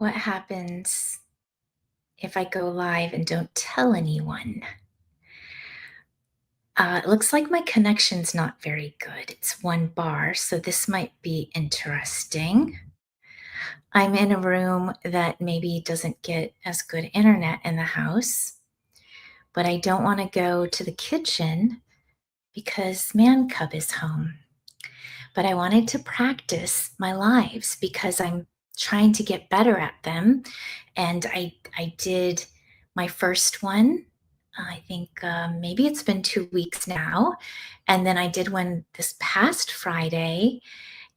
What happens if I go live and don't tell anyone? It looks like my connection's not very good. It's one bar, so this might be interesting. I'm in a room that maybe doesn't get as good internet in the house, but I don't want to go to the kitchen because Man Cub is home. But I wanted to practice my lives because I'm trying to get better at them. And I did my first one. I think maybe it's been 2 weeks now. And then I did one this past Friday.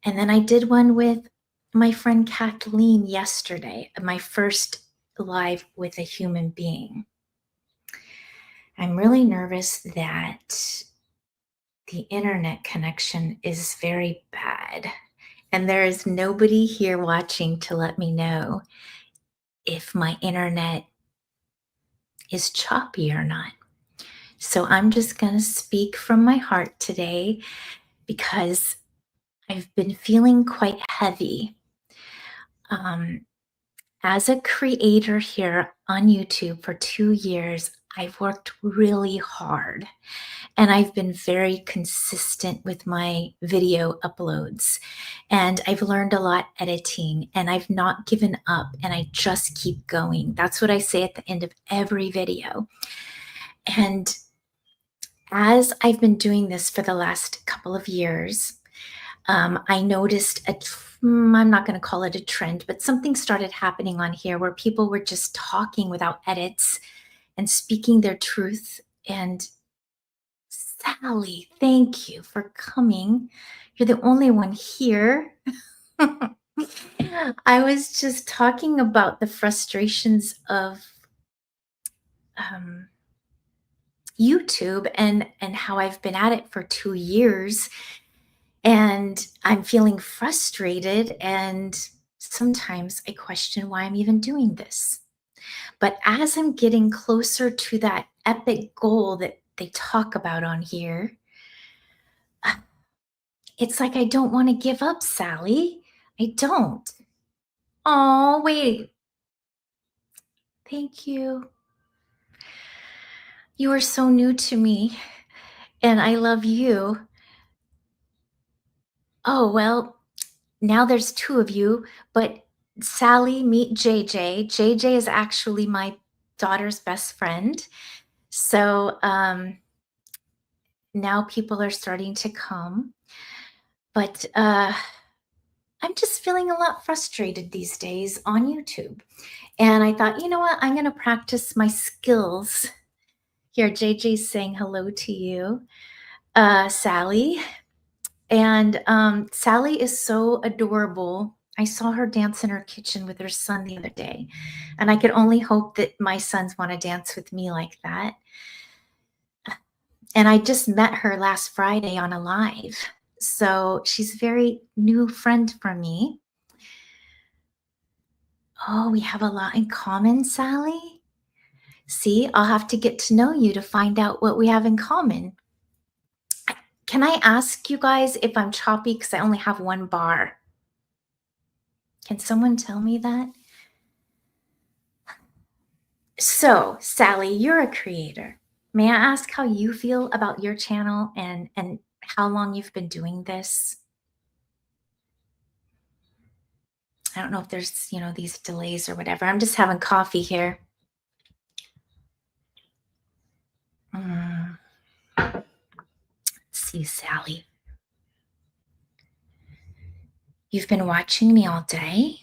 And then I did one with my friend Kathleen yesterday, my first live with a human being. I'm really nervous that the internet connection is very bad. And there is nobody here watching to let me know if my internet is choppy or not. So I'm just going to speak from my heart today because I've been feeling quite heavy. As a creator here on YouTube for 2 years, I've worked really hard and I've been very consistent with my video uploads. And I've learned a lot editing and I've not given up and I just keep going. That's what I say at the end of every video. And as I've been doing this for the last couple of years, I noticed I'm not going to call it a trend, but something started happening on here where people were just talking without edits and speaking their truth. And Sally, thank you for coming. You're the only one here. I was just talking about the frustrations of YouTube and how I've been at it for 2 years. And I'm feeling frustrated. And sometimes I question why I'm even doing this. But as I'm getting closer to that epic goal that they talk about on here, it's like I don't want to give up, Sally. I don't. Oh, wait. Thank you. You are so new to me, and I love you. Oh, well, now there's two of you, but Sally, meet JJ. JJ is actually my daughter's best friend. So now people are starting to come. But I'm just feeling a lot frustrated these days on YouTube. And I thought, you know what? I'm going to practice my skills. Here, JJ's saying hello to you, Sally. And Sally is so adorable. I saw her dance in her kitchen with her son the other day. And I could only hope that my sons want to dance with me like that. And I just met her last Friday on a live. So she's a very new friend for me. Oh, we have a lot in common, Sally. See, I'll have to get to know you to find out what we have in common. Can I ask you guys if I'm choppy because I only have one bar? Can someone tell me that? So, Sally, you're a creator. May I ask how you feel about your channel and how long you've been doing this? I don't know if there's, these delays or whatever. I'm just having coffee here. Let's see, Sally. You've been watching me all day?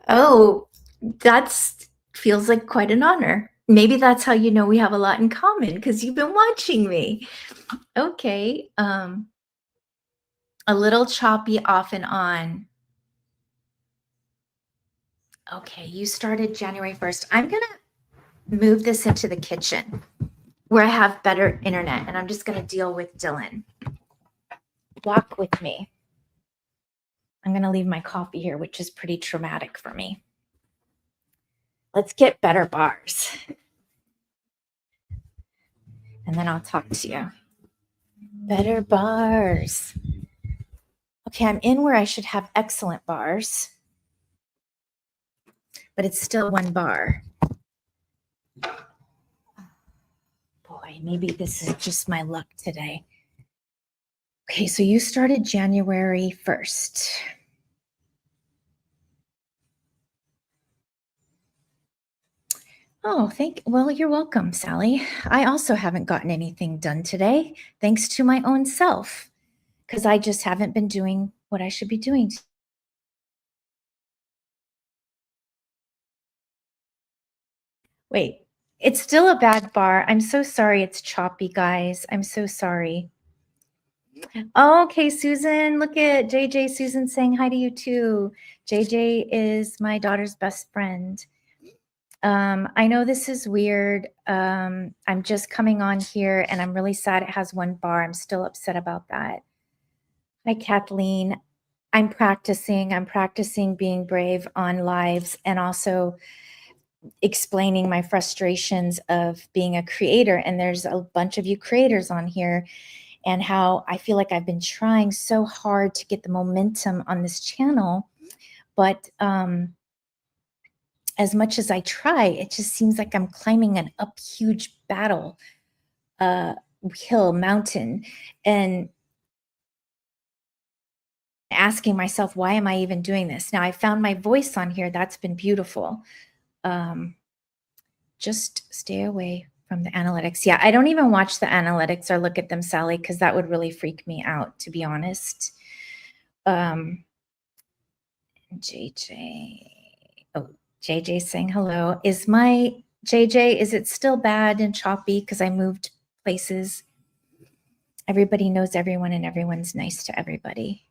Oh, that's feels like quite an honor. Maybe that's how you know we have a lot in common because you've been watching me. Okay. A little choppy off and on. Okay, you started January 1st. I'm going to move this into the kitchen where I have better internet, and I'm just going to deal with Dylan. Walk with me. I'm going to leave my coffee here, which is pretty traumatic for me. Let's get better bars. And then I'll talk to you. Better bars. Okay, I'm in where I should have excellent bars, but it's still one bar. Boy, maybe this is just my luck today. Okay, so you started January 1st. Oh, well, you're welcome, Sally. I also haven't gotten anything done today, thanks to my own self, because I just haven't been doing what I should be doing. Wait, it's still a bad bar. I'm so sorry it's choppy, guys. I'm so sorry. Oh, okay, Susan, look at JJ. Susan saying hi to you too. JJ is my daughter's best friend. I know this is weird. I'm just coming on here and I'm really sad it has one bar. I'm still upset about that. Hi, Kathleen. I'm practicing being brave on lives and also explaining my frustrations of being a creator. And there's a bunch of you creators on here and how I feel like I've been trying so hard to get the momentum on this channel. But as much as I try, it just seems like I'm climbing an up huge mountain, and asking myself, why am I even doing this? Now I found my voice on here. That's been beautiful. Just stay away from the analytics. Yeah, I don't even watch the analytics or look at them, Sally, because that would really freak me out, to be honest. JJ. Oh, JJ saying hello. Is my JJ, is it still bad and choppy because I moved places? Everybody knows everyone and everyone's nice to everybody.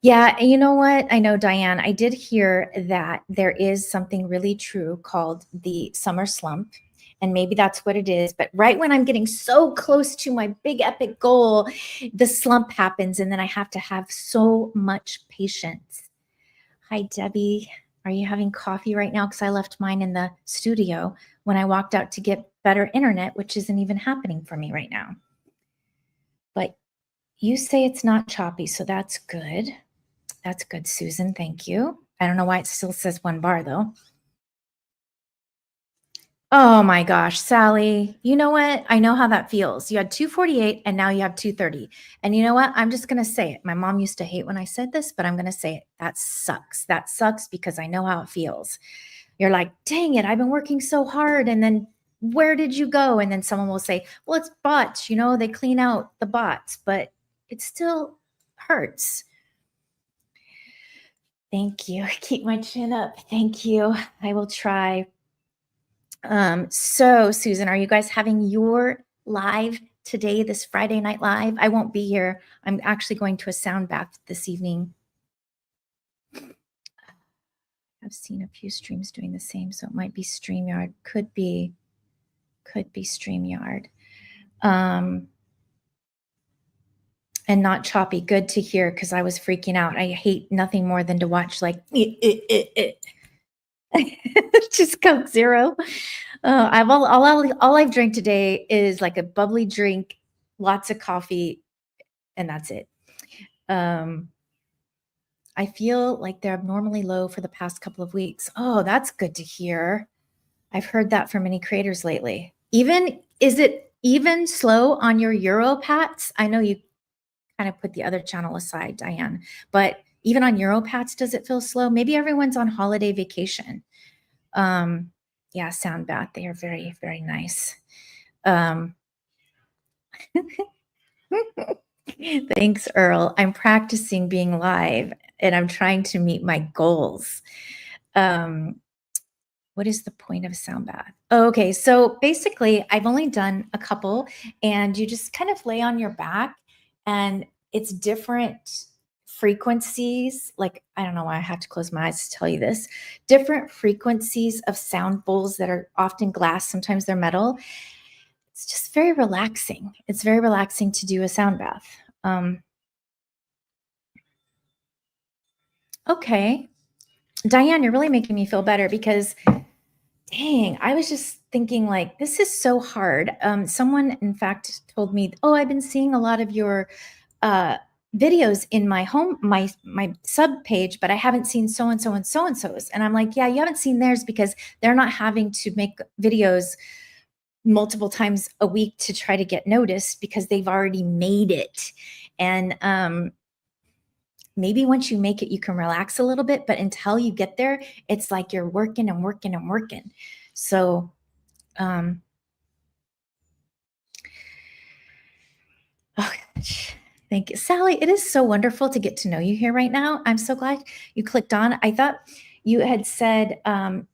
Yeah, and you know what? I know, Diane, I did hear that there is something really true called the summer slump, and maybe that's what it is. But right when I'm getting so close to my big epic goal, the slump happens, and then I have to have so much patience. Hi, Debbie. Are you having coffee right now? Because I left mine in the studio when I walked out to get better internet, which isn't even happening for me right now. But you say it's not choppy, so that's good. That's good, Susan. Thank you. I don't know why it still says one bar, though. Oh my gosh, Sally, you know what? I know how that feels. You had 248 and now you have 230. And you know what? I'm just going to say it. My mom used to hate when I said this, but I'm going to say it. That sucks. That sucks because I know how it feels. You're like, dang it, I've been working so hard. And then where did you go? And then someone will say, well, it's bots. You know, they clean out the bots, but it still hurts. Thank you. Keep my chin up. Thank you. I will try. So Susan, are you guys having your live today, this Friday night live? I won't be here. I'm actually going to a sound bath this evening. I've seen a few streams doing the same, so it might be StreamYard. Could be StreamYard. And not choppy. Good to hear, because I was freaking out. I hate nothing more than to watch like just Coke Zero. All I've drank today is like a bubbly drink, lots of coffee, and that's it. I feel like they're abnormally low for the past couple of weeks. Oh, that's good to hear. I've heard that from many creators lately. Is it even slow on your Europats? I know you kind of put the other channel aside, Diane, but even on Europats, does it feel slow? Maybe everyone's on holiday vacation. Yeah, sound bath. They are very, very nice. Thanks, Earl. I'm practicing being live and I'm trying to meet my goals. What is the point of sound bath? Oh, okay, so basically, I've only done a couple, and you just kind of lay on your back, and it's different frequencies. Like, I don't know why I have to close my eyes to tell you this. Different frequencies of sound bowls that are often glass, sometimes they're metal. It's just very relaxing. It's very relaxing to do a sound bath. Okay. Diane, you're really making me feel better because dang, I was just thinking like, this is so hard. Someone in fact told me, oh, I've been seeing a lot of your videos in my my sub page, but I haven't seen so and so and so and so's. And I'm like, yeah, you haven't seen theirs because they're not having to make videos multiple times a week to try to get noticed because they've already made it. And maybe once you make it, you can relax a little bit, but until you get there, it's like you're working and working and working. So, um, oh gosh. Thank you, Sally. It is so wonderful to get to know you here right now. I'm so glad you clicked on. I thought you had said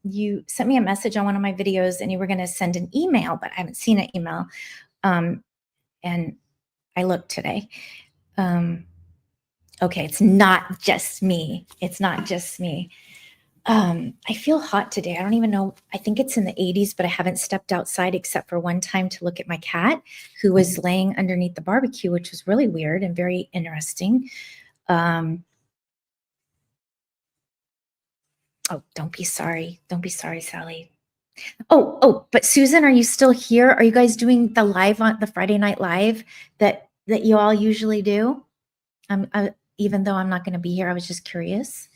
you sent me a message on one of my videos and you were going to send an email, but I haven't seen an email. And I looked today. Okay, it's not just me. It's not just me. I feel hot today. I don't even know. I think it's in the 80s, but I haven't stepped outside except for one time to look at my cat who was laying underneath the barbecue, which was really weird and very interesting. Oh, don't be sorry. Don't be sorry, Sally. Oh, but Susan, are you still here? Are you guys doing the live on the Friday night live that you all usually do? Even though I'm not going to be here, I was just curious.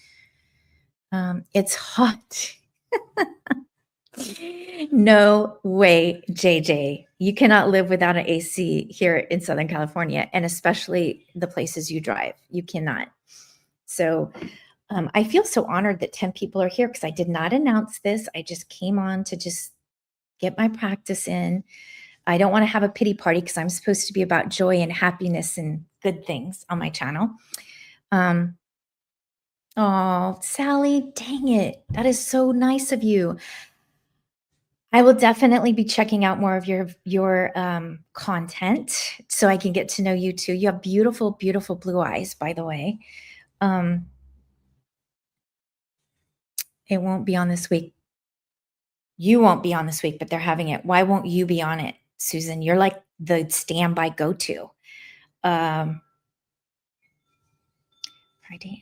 It's hot. No way, JJ. You cannot live without an AC here in Southern California, and especially the places you drive. You cannot. So I feel so honored that 10 people are here because I did not announce this. I just came on to just get my practice in. I don't want to have a pity party because I'm supposed to be about joy and happiness and good things on my channel. Oh, Sally, dang it. That is so nice of you. I will definitely be checking out more of your content so I can get to know you too. You have beautiful, beautiful blue eyes, by the way. It won't be on this week. You won't be on this week, but they're having it. Why won't you be on it, Susan? You're like the standby go-to. Friday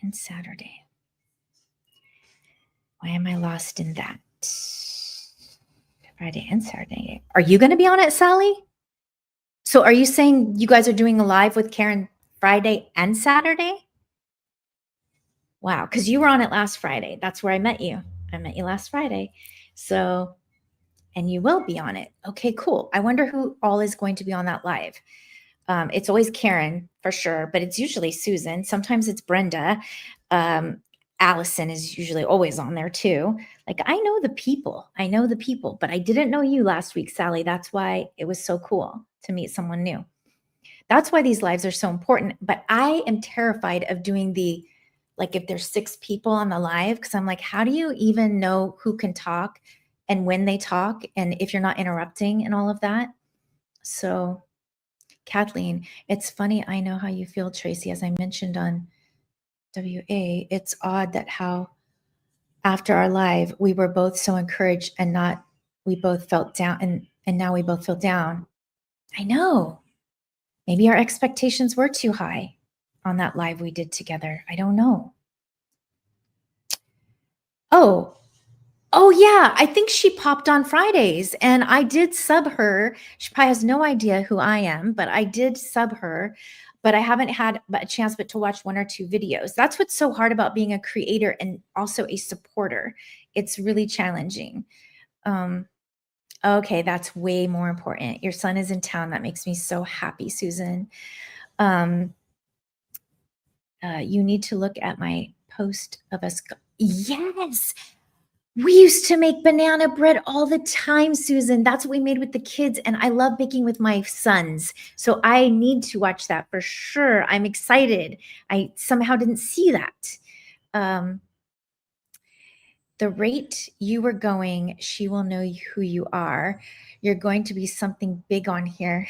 and Saturday. Why am I lost in that? Friday and Saturday. Are you going to be on it, Sally? So are you saying you guys are doing a live with Karen Friday and Saturday? Wow, because you were on it last Friday. That's where I met you. I met you last Friday. So, and you will be on it. Okay, cool. I wonder who all is going to be on that live. It's always Karen for sure, but it's usually Susan. Sometimes it's Brenda. Allison is usually always on there too. Like I know the people. I know the people, but I didn't know you last week, Sally. That's why it was so cool to meet someone new. That's why these lives are so important. But I am terrified of doing like if there's 6 people on the live, because I'm like, how do you even know who can talk and when they talk and if you're not interrupting and all of that? So Kathleen, it's funny. I know how you feel, Tracy, as I mentioned on WA. It's odd that how after our live, we were both so encouraged and we both felt down and now we both feel down. I know. Maybe our expectations were too high on that live we did together. I don't know. Oh yeah. I think she popped on Fridays and I did sub her. She probably has no idea who I am, but I did sub her. But I haven't had a chance but to watch 1 or 2 videos. That's what's so hard about being a creator and also a supporter. It's really challenging. Okay, that's way more important. Your son is in town. That makes me so happy, Susan. You need to look at my post of us. Yes, we used to make banana bread all the time, Susan. That's what we made with the kids. And I love baking with my sons. So I need to watch that for sure. I'm excited. I somehow didn't see that. The rate you were going, she will know who you are. You're going to be something big on here.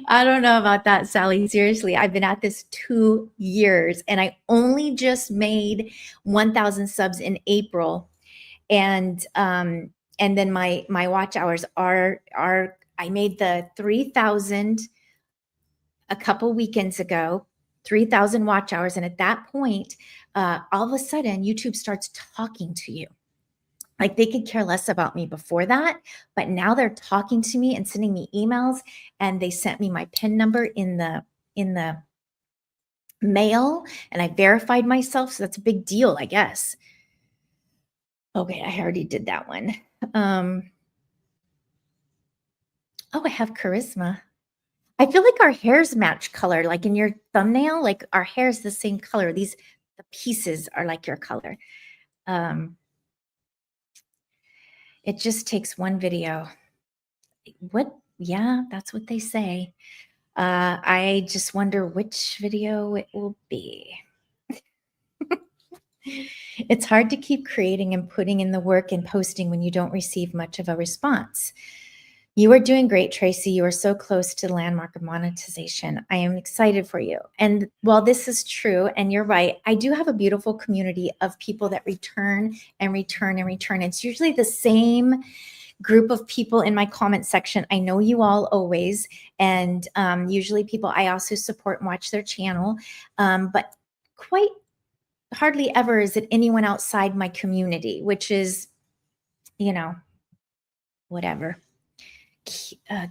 I don't know about that, Sally. Seriously, I've been at this 2 years and I only just made 1,000 subs in April. And then my watch hours are I made the 3,000 a couple weekends ago, 3,000 watch hours. And at that point, all of a sudden YouTube starts talking to you. Like they could care less about me before that, but now they're talking to me and sending me emails, and they sent me my PIN number in the mail, and I verified myself, so that's a big deal, I guess. Okay, I already did that one. Um, oh, I have charisma. I feel like our hairs match color, like in your thumbnail, like our hair is the same color. The pieces are like your color. Um, it just takes one video. What? Yeah, that's what they say. I just wonder which video it will be. It's hard to keep creating and putting in the work and posting when you don't receive much of a response. You are doing great, Tracy. You are so close to the landmark of monetization. I am excited for you. And while this is true, and you're right, I do have a beautiful community of people that return and return and return. It's usually the same group of people in my comment section. I know you all always, and usually people I also support and watch their channel, but quite hardly ever is it anyone outside my community, which is, you know, whatever.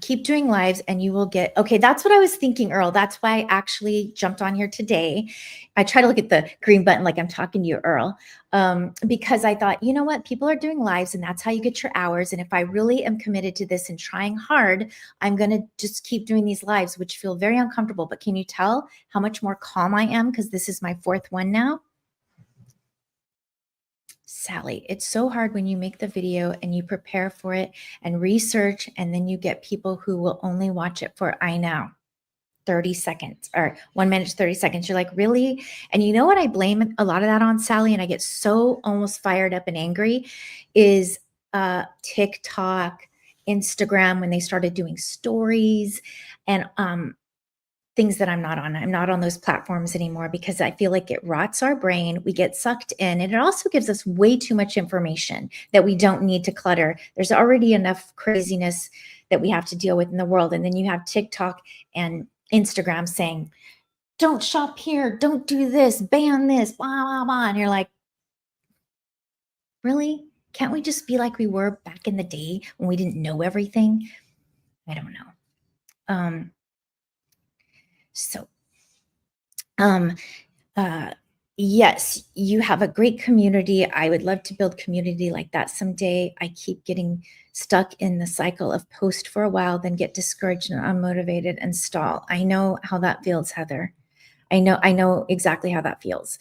Keep doing lives and you will get, okay, that's what I was thinking, Earl. That's why I actually jumped on here today. I try to look at the green button like I'm talking to you, Earl, because I thought, you know what, people are doing lives and that's how you get your hours. And if I really am committed to this and trying hard, I'm going to just keep doing these lives, which feel very uncomfortable. But can you tell how much more calm I am? Because this is my fourth one now. Sally, it's so hard when you make the video and you prepare for it and research, and then you get people who will only watch it for, I know, 30 seconds or 1 minute, 30 seconds. You're like, really? And you know what I blame a lot of that on, Sally, and I get so almost fired up and angry is TikTok, Instagram, when they started doing stories and things that I'm not on. I'm not on those platforms anymore because I feel like it rots our brain. We get sucked in, and it also gives us way too much information that we don't need to clutter. There's already enough craziness that we have to deal with in the world. And then you have TikTok and Instagram saying, don't shop here, don't do this, ban this, blah, blah, blah. And you're like, really? Can't we just be like we were back in the day when we didn't know everything? I don't know. So Um, yes, you have a great community. I would love to build community like that someday. I keep getting stuck in the cycle of post for a while, then get discouraged and unmotivated and stall. I know how that feels, Heather. I know exactly how that feels.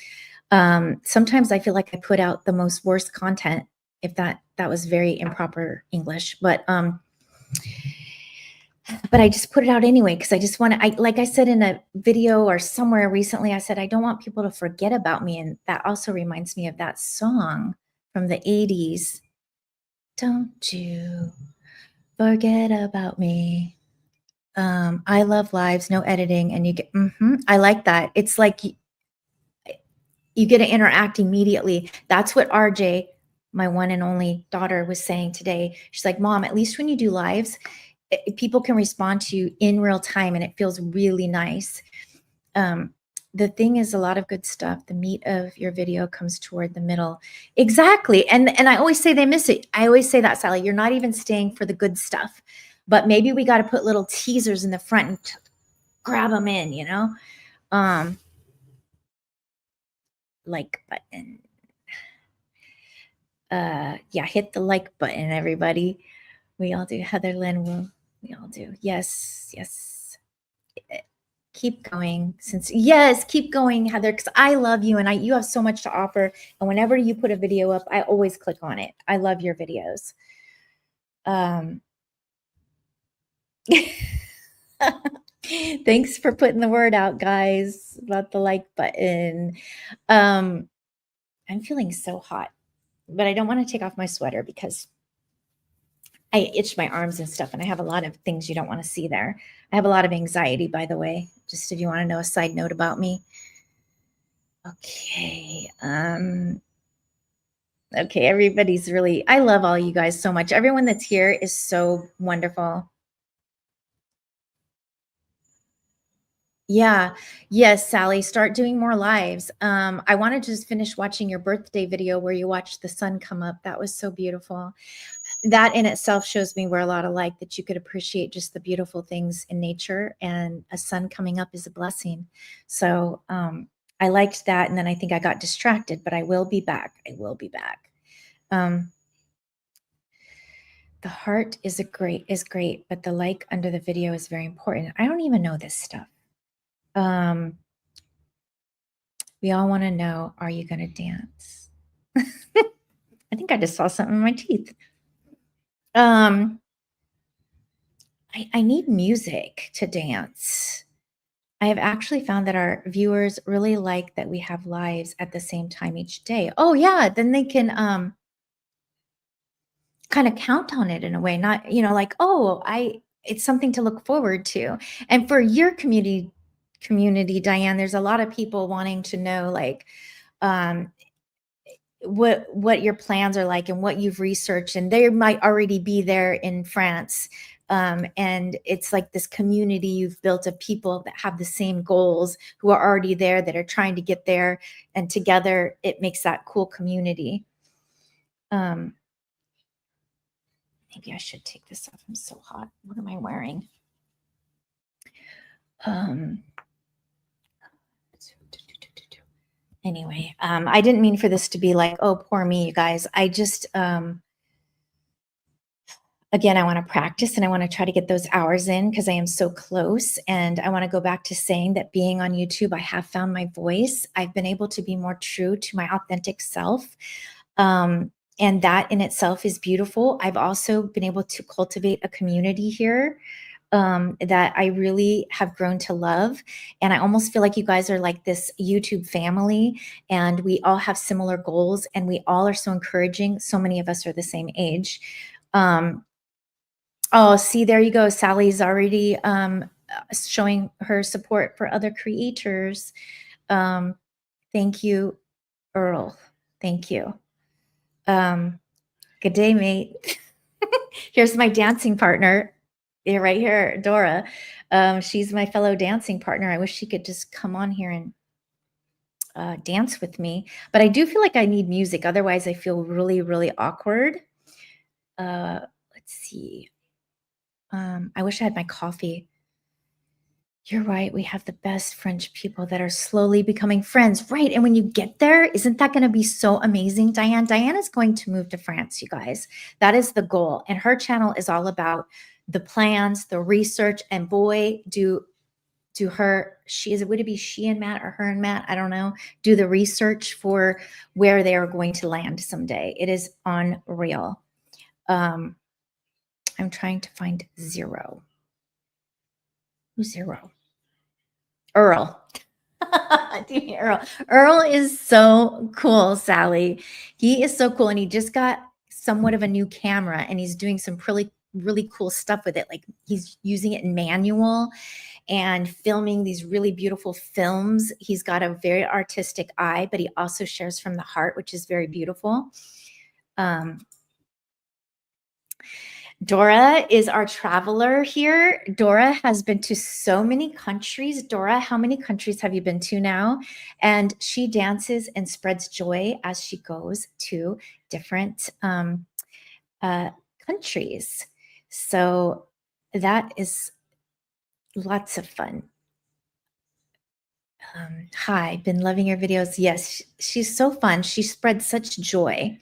Sometimes I feel like I put out the most worst content, if that was very improper English, but I just put it out anyway because I just want to. Like I said in a video or somewhere recently, I said I don't want people to forget about me, and that also reminds me of that song from the '80s. Don't you forget about me. I love lives, no editing, and you get. I like that. It's like you get to interact immediately. That's what RJ, my one and only daughter, was saying today. She's like, Mom, at least when you do lives, people can respond to you in real time and it feels really nice. The thing is, a lot of good stuff, the meat of your video comes toward the middle. Exactly. And I always say they miss it. I always say that, Sally, you're not even staying for the good stuff, but maybe we got to put little teasers in the front and grab them in, you know? Like button. Yeah, hit the like button, everybody. We all do. Heather Lynn, we all do. Yes, yes. Keep going. Yes, keep going, Heather, because I love you and you have so much to offer. And whenever you put a video up, I always click on it. I love your videos. Thanks for putting the word out, guys, about the like button. I'm feeling so hot, but I don't want to take off my sweater because I itch my arms and stuff, and I have a lot of things you don't want to see there. I have a lot of anxiety, by the way, just if you want to know a side note about me. Okay. Okay, everybody's really, I love all you guys so much. Everyone that's here is so wonderful. Yeah. Yes, Sally, start doing more lives. I want to just finish watching your birthday video where you watched the sun come up. That was so beautiful. That in itself shows me we're a lot alike, that you could appreciate just the beautiful things in nature, and a sun coming up is a blessing. So I liked that. And then I think I got distracted, but I will be back. I will be back. Um, the heart is great, but the like under the video is very important. I don't even know this stuff. Um, we all want to know, are you going to dance? I think I just saw something in my teeth. Um, I need music to dance. I have actually found that our viewers really like that we have lives at the same time each day. Oh yeah, then they can kind of count on it in a way, not, like, oh, it's something to look forward to. And for your community, Diane, there's a lot of people wanting to know, like, um what your plans are like and what you've researched, and they might already be there in France. And it's like this community you've built of people that have the same goals, who are already there, that are trying to get there, and together it makes that cool community. Maybe I should take this off. I'm so hot. What am I wearing? Anyway, I didn't mean for this to be like, oh, poor me, you guys. I just again, I want to practice, and I want to try to get those hours in, because I am so close. And I want to go back to saying that being on YouTube, I have found my voice. I've been able to be more true to my authentic self. And that in itself is beautiful. I've also been able to cultivate a community here that I really have grown to love. And I almost feel like you guys are like this YouTube family, and we all have similar goals, and we all are so encouraging. So many of us are the same age. Oh, see, there you go. Sally's already showing her support for other creators. Thank you, Earl. Thank you. Good day, mate. Here's my dancing partner. Yeah, right here, Dora. She's my fellow dancing partner. I wish she could just come on here and dance with me. But I do feel like I need music. Otherwise, I feel really, really awkward. Let's see. I wish I had my coffee. You're right. We have the best French people that are slowly becoming friends. Right. And when you get there, isn't that going to be so amazing, Diane? Diane is going to move to France, you guys. That is the goal. And her channel is all about the plans, the research, and boy, do her, would it be she and Matt, or her and Matt? I don't know. Do the research for where they are going to land someday. It is unreal. I'm trying to find Zero. Who's Zero? Earl. Earl. Earl is so cool, Sally. He is so cool. And he just got somewhat of a new camera, and he's doing some really, really cool stuff with it. Like, he's using it in manual and filming these really beautiful films. He's got a very artistic eye, but he also shares from the heart, which is very beautiful. Dora is our traveler here. Dora has been to so many countries. Dora, how many countries have you been to now? And she dances and spreads joy as she goes to different countries. So that is lots of fun. Hi, been loving your videos. Yes, she's so fun. She spreads such joy.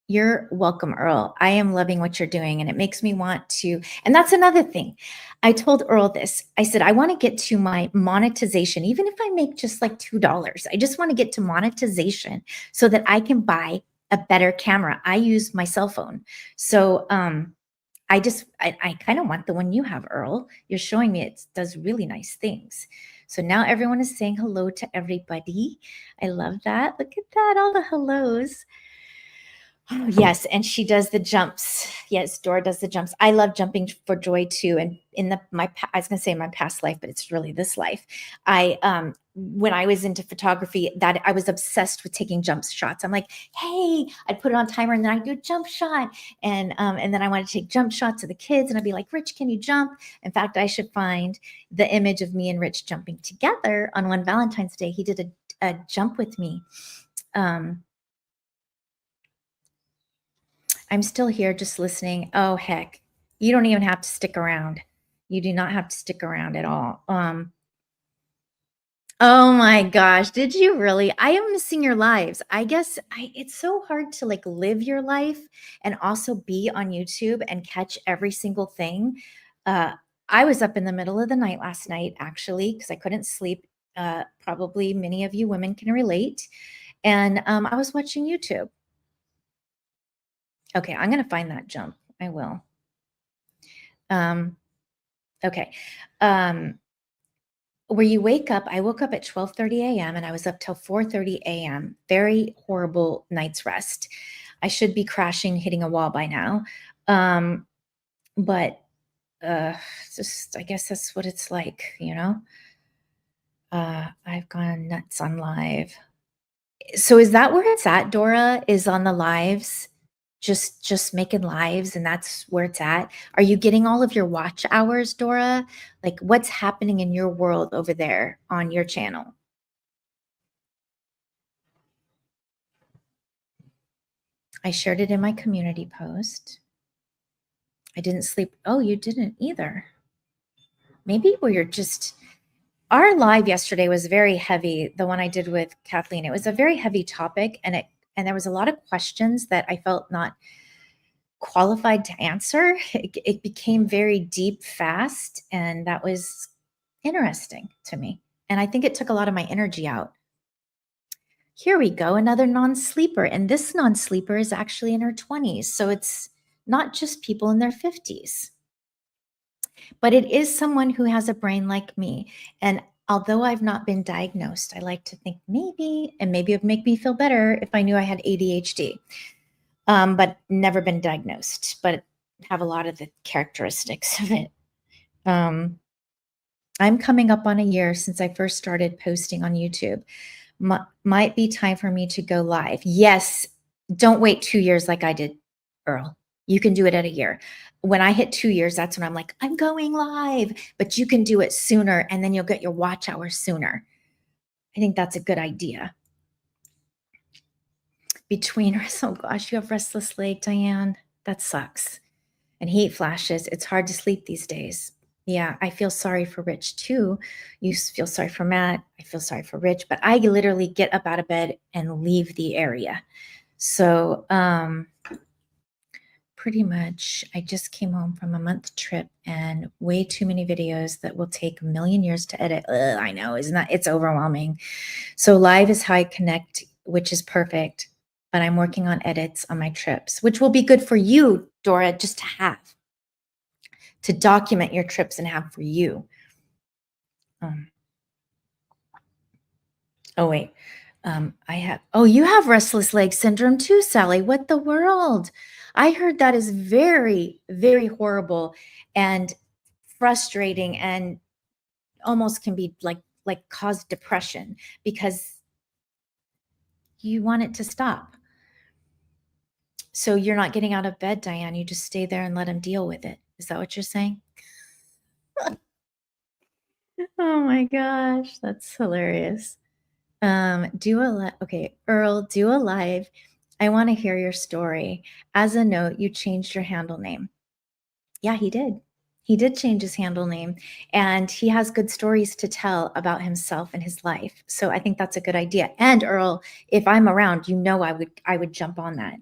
You're welcome, Earl. I am loving what you're doing, and it makes me want to. And that's another thing. I told Earl this. I said, I want to get to my monetization, even if I make just like $2. I just want to get to monetization so that I can buy a better camera. I use my cell phone. So I kind of want the one you have, Earl. You're showing me it does really nice things. So now everyone is saying hello to everybody. I love that. Look at that, all the hellos. Oh, yes, and she does the jumps. Yes, Dora does the jumps. I love jumping for joy too. And in I was going to say my past life, but it's really this life. When I was into photography, that I was obsessed with taking jump shots. I'm like, hey, I'd put it on timer and then I'd do a jump shot, and then I wanted to take jump shots of the kids, and I'd be like, Rich, can you jump? In fact, I should find the image of me and Rich jumping together on one Valentine's Day. He did a jump with me. I'm still here just listening. Oh, heck. You don't even have to stick around. You do not have to stick around at all. Oh my gosh, did you really? I am missing your lives. I guess it's so hard to like live your life and also be on YouTube and catch every single thing. I was up in the middle of the night last night, actually, because I couldn't sleep. Probably many of you women can relate. And I was watching YouTube. Okay, I'm going to find that jump. I will. Okay. Where you wake up, I woke up at 12:30 a.m. and I was up till 4:30 a.m. Very horrible night's rest. I should be crashing, hitting a wall by now. But just I guess that's what it's like, you know? I've gone nuts on live. So is that where it's at, Dora? Is on the lives? Just making lives, and that's where it's at? Are you getting all of your watch hours, Dora? Like, what's happening in your world over there on your channel? I shared it in my community post. I didn't sleep. Oh, you didn't either. Maybe we're just our live yesterday was very heavy. The one I did with Kathleen, it was a very heavy topic, and there was a lot of questions that I felt not qualified to answer. It became very deep fast, and that was interesting to me. And I think it took a lot of my energy out. Here we go, another non-sleeper. And this non-sleeper is actually in her 20s. So it's not just people in their 50s, but it is someone who has a brain like me. And although I've not been diagnosed, I like to think maybe it would make me feel better if I knew I had ADHD. But never been diagnosed, but have a lot of the characteristics of it. I'm coming up on a year since I first started posting on YouTube. Might be time for me to go live. Yes, don't wait 2 years like I did, Earl. You can do it at a year. When I hit 2 years, that's when I'm like, I'm going live, but you can do it sooner and then you'll get your watch hours sooner. I think that's a good idea. Between us, oh gosh, you have restless leg, Diane. That sucks. And heat flashes. It's hard to sleep these days. Yeah, I feel sorry for Rich too. You feel sorry for Matt. I feel sorry for Rich, but I literally get up out of bed and leave the area. So, pretty much, I just came home from a month trip and way too many videos that will take a million years to edit. Ugh, I know, isn't that? It's overwhelming. So live is how I connect, which is perfect. But I'm working on edits on my trips, which will be good for you, Dora, just to have, to document your trips and have for you. Oh, wait. You have restless leg syndrome too, Sally. What the world? I heard that is very, very horrible and frustrating and almost can be like cause depression because you want it to stop. So you're not getting out of bed, Diane. You just stay there and let him deal with it. Is that what you're saying? Oh my gosh, that's hilarious. Okay, Earl, do a live. I want to hear your story. As a note, you changed your handle name. Yeah, he did. He did change his handle name, and he has good stories to tell about himself and his life. So I think that's a good idea. And Earl, if I'm around, you know I would jump on that.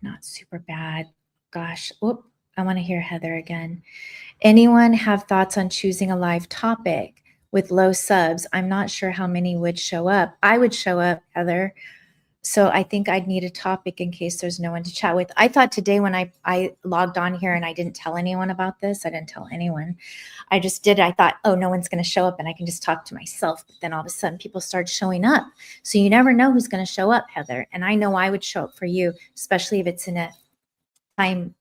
Not super bad. Gosh, I want to hear Heather again. Anyone have thoughts on choosing a live topic with low subs? I'm not sure how many would show up. I would show up, Heather. So I think I'd need a topic in case there's no one to chat with. I thought today when I logged on here and I didn't tell anyone about this, I didn't tell anyone. I just did it. I thought, oh, no one's going to show up and I can just talk to myself. But then all of a sudden people started showing up. So you never know who's going to show up, Heather. And I know I would show up for you, especially if it's in a time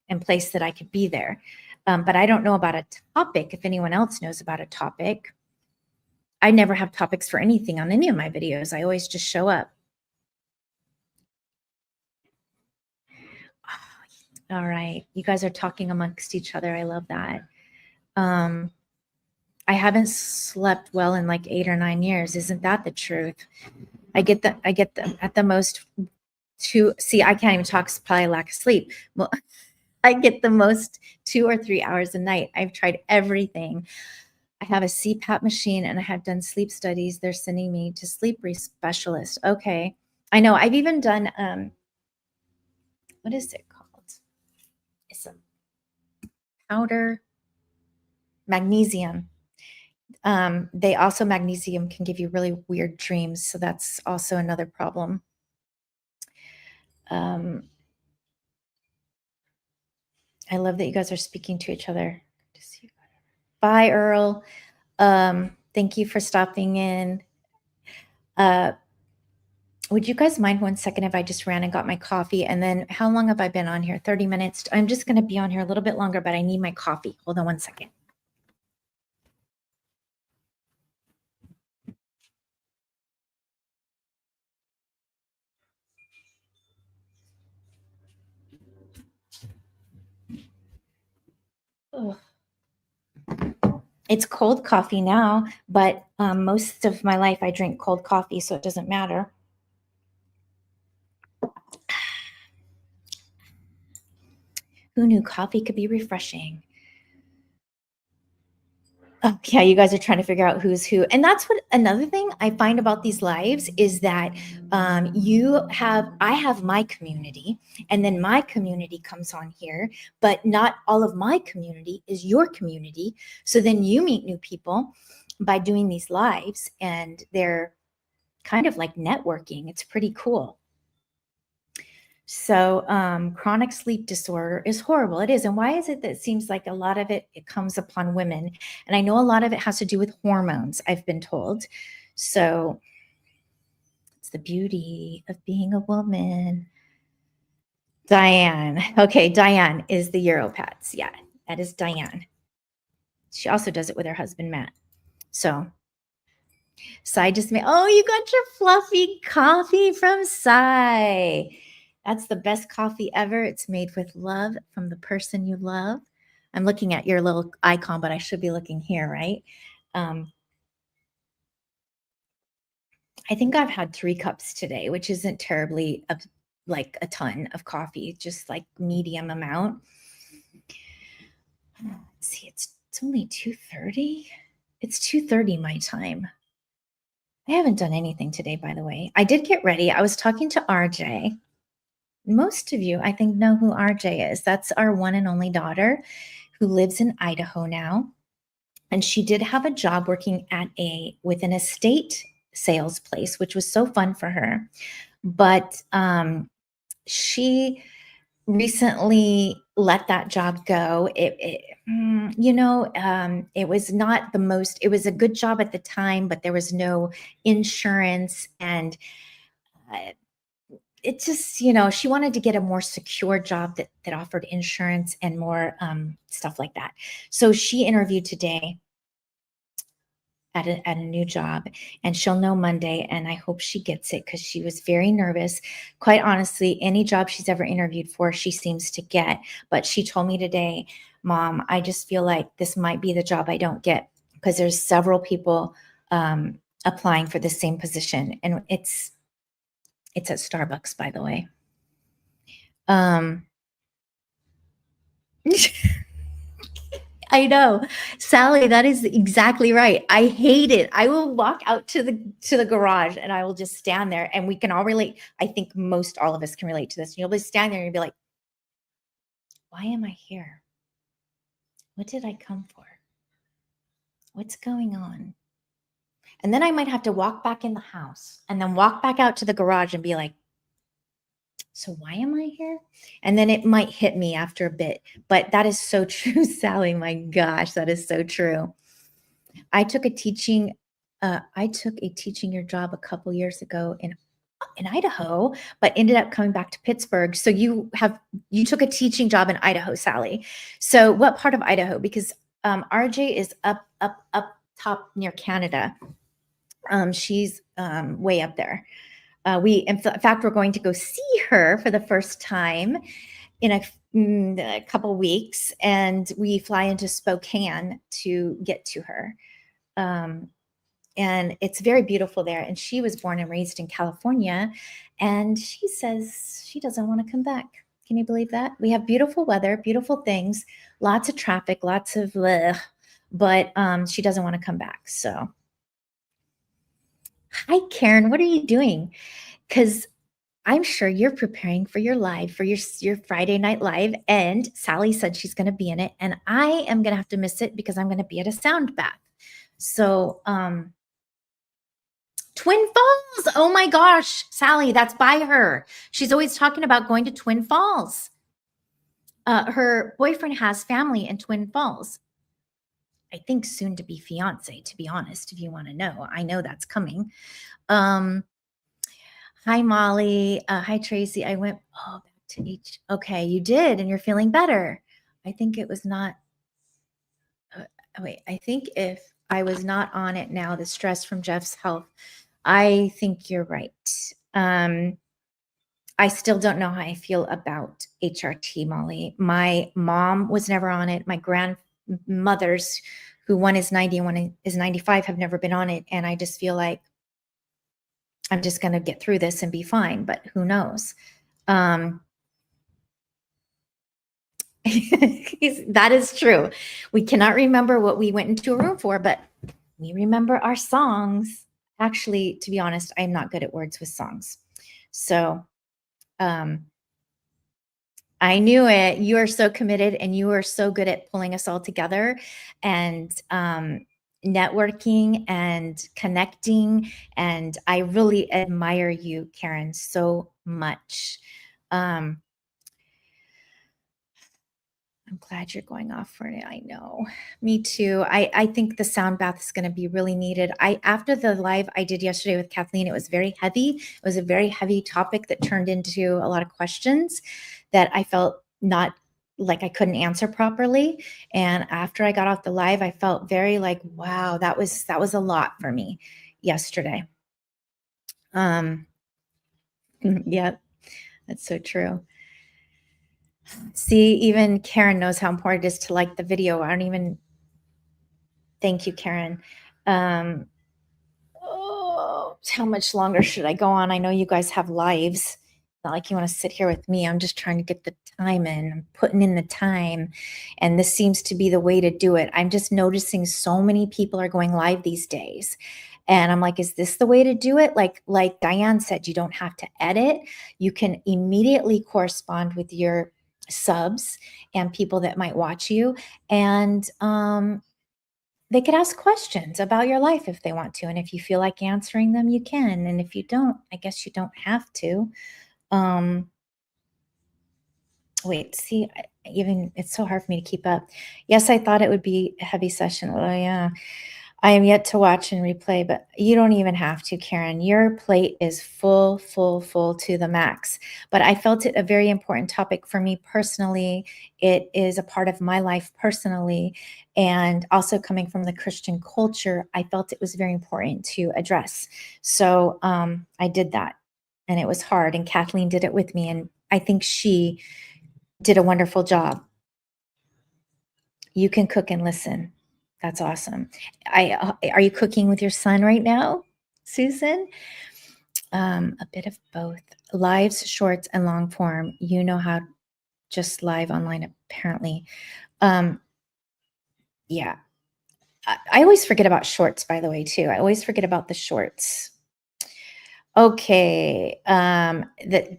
and place that I could be there. But I don't know about a topic. If anyone else knows about a topic, I never have topics for anything on any of my videos. I always just show up. All right. You guys are talking amongst each other. I love that. I haven't slept well in like 8 or 9 years. Isn't that the truth? I get the at the most see, I can't even talk, it's probably lack of sleep. Well, I get the most 2 or 3 hours a night. I've tried everything. I have a CPAP machine and I have done sleep studies. They're sending me to sleep specialist. Okay. I know. I've even done, what is it called? It's a powder magnesium. They also, magnesium can give you really weird dreams. So that's also another problem. I love that you guys are speaking to each other. Bye, Earl. Thank you for stopping in. Would you guys mind 1 second if I just ran and got my coffee? And then how long have I been on here? 30 minutes. I'm just going to be on here a little bit longer, but I need my coffee. Hold on 1 second. Ugh. It's cold coffee now, but most of my life I drink cold coffee, so it doesn't matter. Who knew coffee could be refreshing? Oh, yeah, you guys are trying to figure out who's who. And that's what another thing I find about these lives is that I have my community, and then my community comes on here, but not all of my community is your community. So then you meet new people by doing these lives, and they're kind of like networking. It's pretty cool. So chronic sleep disorder is horrible. It is. And why is it that it seems like a lot of it comes upon women? And I know a lot of it has to do with hormones, I've been told. So it's the beauty of being a woman. Diane. Okay, Diane is the Europats. Yeah, that is Diane. She also does it with her husband, Matt. So Sai just made, oh, you got your fluffy coffee from Sai. That's the best coffee ever. It's made with love from the person you love. I'm looking at your little icon, but I should be looking here, right? I think I've had 3 cups today, which isn't terribly like a ton of coffee, just like medium amount. Let's see, it's only 2:30. It's 2:30 my time. I haven't done anything today, by the way. I did get ready. I was talking to RJ. Most of you, I think, know who RJ is. That's our one and only daughter who lives in Idaho now. And she did have a job working with an estate sales place, which was so fun for her. But she recently let that job go. It was not the most, it was a good job at the time, but there was no insurance, and it just, she wanted to get a more secure job that offered insurance and more stuff like that. So she interviewed today at a new job, and she'll know Monday, and I hope she gets it because she was very nervous. Quite honestly, any job she's ever interviewed for, she seems to get. But she told me today, Mom, I just feel like this might be the job I don't get because there's several people applying for the same position, and it's at Starbucks, by the way. I know, Sally, that is exactly right. I hate it. I will walk out to the garage and I will just stand there, and we can all relate. I think most all of us can relate to this. You'll just stand there and you'll be like, why am I here? What did I come for? What's going on? And then I might have to walk back in the house and then walk back out to the garage and be like, so why am I here? And then it might hit me after a bit. But that is so true, Sally. My gosh, that is so true. I took a teaching year job a couple years ago in Idaho, but ended up coming back to Pittsburgh. So you took a teaching job in Idaho, Sally. So what part of Idaho? Because RJ is up top near Canada. She's way up there. In fact, we're going to go see her for the first time in a couple weeks, and we fly into Spokane to get to her. And it's very beautiful there. And she was born and raised in California, and she says she doesn't want to come back. Can you believe that? We have beautiful weather, beautiful things, lots of traffic, lots of bleh, but she doesn't want to come back. So, hi, Karen. What are you doing? Because I'm sure you're preparing for your live, for your Friday night live. And Sally said she's going to be in it. And I am going to have to miss it because I'm going to be at a sound bath. So, Twin Falls. Oh my gosh, Sally, that's by her. She's always talking about going to Twin Falls. Her boyfriend has family in Twin Falls. I think soon to be fiance, to be honest, if you want to know. I know that's coming. Hi, Molly. Hi, Tracy. I went back to each. Okay, you did, and you're feeling better. I think it was not. Wait, I think if I was not on it now, the stress from Jeff's health, I think you're right. I still don't know how I feel about HRT, Molly. My mom was never on it. My grandmothers, who one is 90 and one is 95, have never been on it. And I just feel like I'm just going to get through this and be fine, but who knows? That is true. We cannot remember what we went into a room for, but we remember our songs. Actually, to be honest, I'm not good at words with songs. So I knew it. You are so committed, and you are so good at pulling us all together and networking and connecting. And I really admire you, Karen, so much. I'm glad you're going off for it. I know. Me too. I think the sound bath is going to be really needed. After the live I did yesterday with Kathleen, it was very heavy. It was a very heavy topic that turned into a lot of questions that I felt not like I couldn't answer properly. And after I got off the live, I felt very like, wow, that was a lot for me yesterday. Yeah, that's so true. See, even Karen knows how important it is to like the video. I don't even. Thank you, Karen. How much longer should I go on? I know you guys have lives. Not like you want to sit here with me. I'm just trying to get the time in. I'm putting in the time. And this seems to be the way to do it. I'm just noticing so many people are going live these days. And I'm like, is this the way to do it? Like Diane said, you don't have to edit. You can immediately correspond with your subs and people that might watch you. And they could ask questions about your life if they want to. And if you feel like answering them, you can. And if you don't, I guess you don't have to. Wait, see, it's so hard for me to keep up. Yes, I thought it would be a heavy session. Oh, yeah. I am yet to watch and replay, but you don't even have to, Karen. Your plate is full to the max. But I felt it a very important topic for me personally. It is a part of my life personally. And also coming from the Christian culture, I felt it was very important to address. So I did that. And it was hard. And Kathleen did it with me. And I think she did a wonderful job. You can cook and listen. That's awesome. Are you cooking with your son right now, Susan? A bit of both. Lives, shorts, and long form. You know how just live online, apparently. Yeah. I always forget about shorts, by the way, too. I always forget about the shorts. Okay.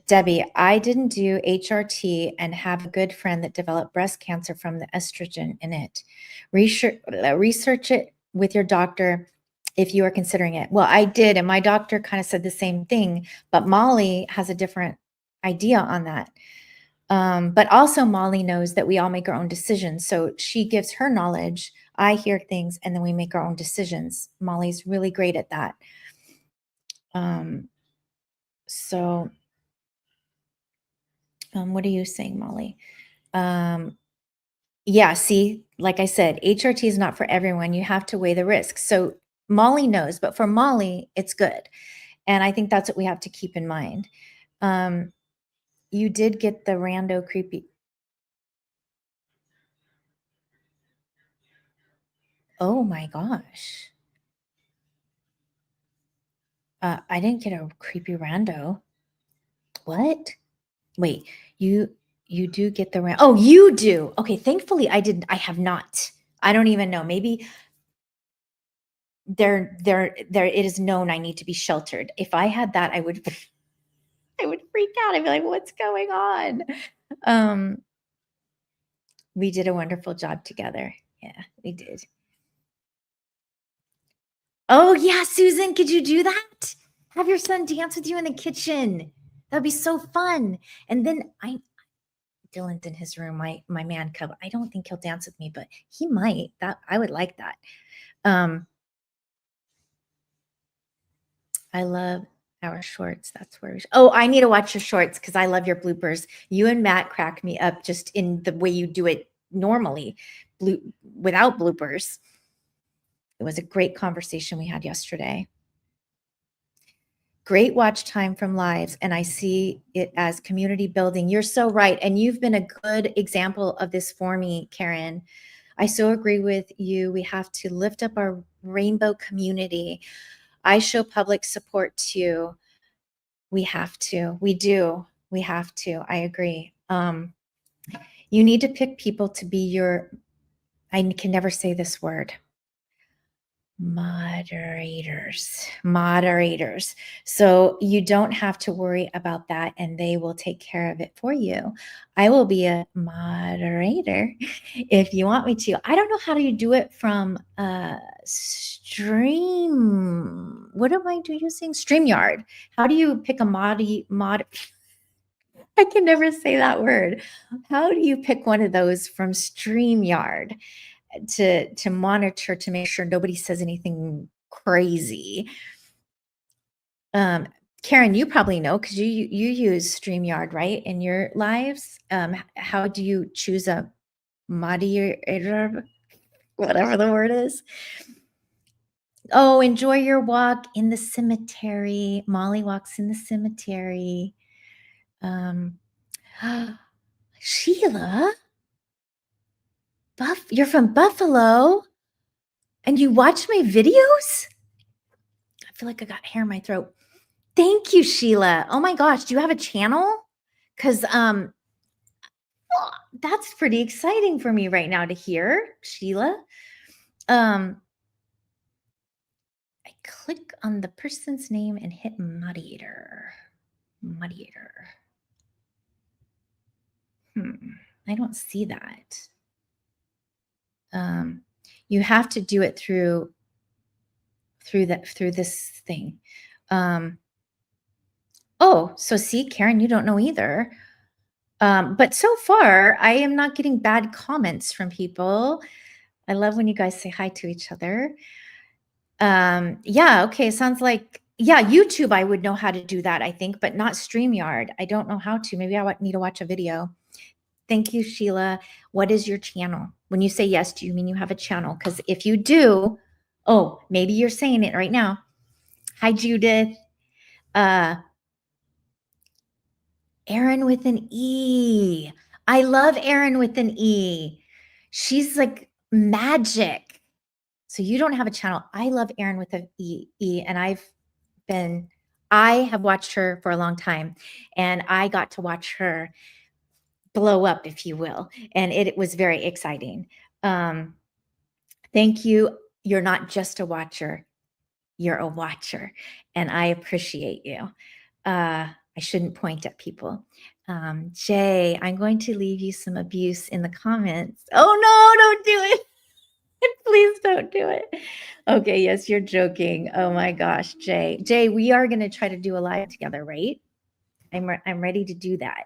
Debbie, I didn't do HRT and have a good friend that developed breast cancer from the estrogen in it. Research it with your doctor if you are considering it. Well, I did, and my doctor kind of said the same thing, but Molly has a different idea on that. But also Molly knows that we all make our own decisions. So she gives her knowledge. I hear things and then we make our own decisions. Molly's really great at that. Um, so, what are you saying, Molly? Yeah, see, like I said, HRT is not for everyone. You have to weigh the risks. So Molly knows, but for Molly, it's good. And I think that's what we have to keep in mind. Um, you did get the rando creepy. Oh my gosh. I didn't get a creepy rando. What? Wait, you do get the oh, you do. Okay, thankfully I didn't. I have not. I don't even know. Maybe there it is known I need to be sheltered. If I had that, I would I would freak out. I'd be like, what's going on? Um, we did a wonderful job together. Yeah, we did. Oh yeah, Susan, could you do that? Have your son dance with you in the kitchen. That'd be so fun. And then Dylan's in his room, my man cub. I don't think he'll dance with me, but he might. That I would like that. I love our shorts. That's where oh, I need to watch your shorts because I love your bloopers. You and Matt crack me up just in the way you do it normally, without bloopers. It was a great conversation we had yesterday. Great watch time from lives, and I see it as community building. You're so right, and you've been a good example of this for me, Karen. I so agree with you. We have to lift up our rainbow community. I show public support too. We have to. We do. We have to. I agree. You need to pick people to be your, I can never say this word, moderators. So you don't have to worry about that and they will take care of it for you. I will be a moderator if you want me to. I don't know how to do it from stream. What am I using? StreamYard. How do you pick a mod? I can never say that word. How do you pick one of those from StreamYard to monitor to make sure nobody says anything crazy? Karen, you probably know because you use StreamYard, right, in your lives. How do you choose a moderator, whatever the word is? Oh, enjoy your walk in the cemetery. Molly walks in the cemetery. Sheila, you're from Buffalo and you watch my videos? I feel like I got hair in my throat. Thank you, Sheila. Oh my gosh, do you have a channel? Because that's pretty exciting for me right now to hear, Sheila. I click on the person's name and hit moderator. I don't see that. You have to do it through this thing. Oh, so see, Karen, you don't know either. But so far, I am not getting bad comments from people. I love when you guys say hi to each other. Yeah, okay, sounds like, yeah, YouTube, I would know how to do that, I think, but not StreamYard. I don't know how to. Maybe I need to watch a video. Thank you, Sheila. What is your channel? When you say yes, do you mean you have a channel? Because if you do, oh, maybe you're saying it right now. Hi, Judith. Erin with an E. I love Erin with an E. She's like magic. So you don't have a channel. I love Erin with an E, and I have watched her for a long time, and I got to watch her blow up, if you will, and it was very exciting. Thank you. You're not just a watcher. You're a watcher, and I appreciate you. I shouldn't point at people. Jay, I'm going to leave you some abuse in the comments. Oh no, don't do it. Please don't do it. Okay, yes, you're joking. Oh my gosh, Jay. Jay, we are going to try to do a live together, right? I'm ready to do that.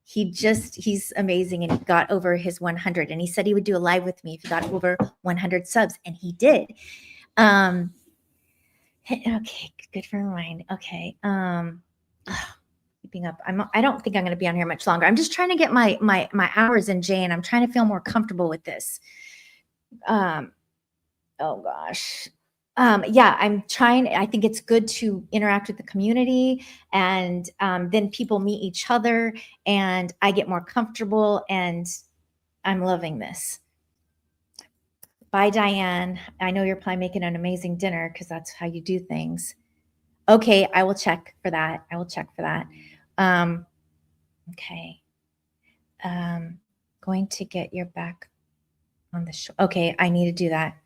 He's amazing, and he got over his 100, and he said he would do a live with me if he got over 100 subs, and he did. Okay, good for mine. Okay. Keeping up. I don't think I'm going to be on here much longer. I'm just trying to get my hours in, Jay, and I'm trying to feel more comfortable with this. Oh gosh. Yeah, I'm trying. I think it's good to interact with the community, and then people meet each other, and I get more comfortable, and I'm loving this. Bye, Diane. I know you're probably making an amazing dinner because that's how you do things. Okay, I will check for that. Okay. Going to get your back on the show. Okay, I need to do that.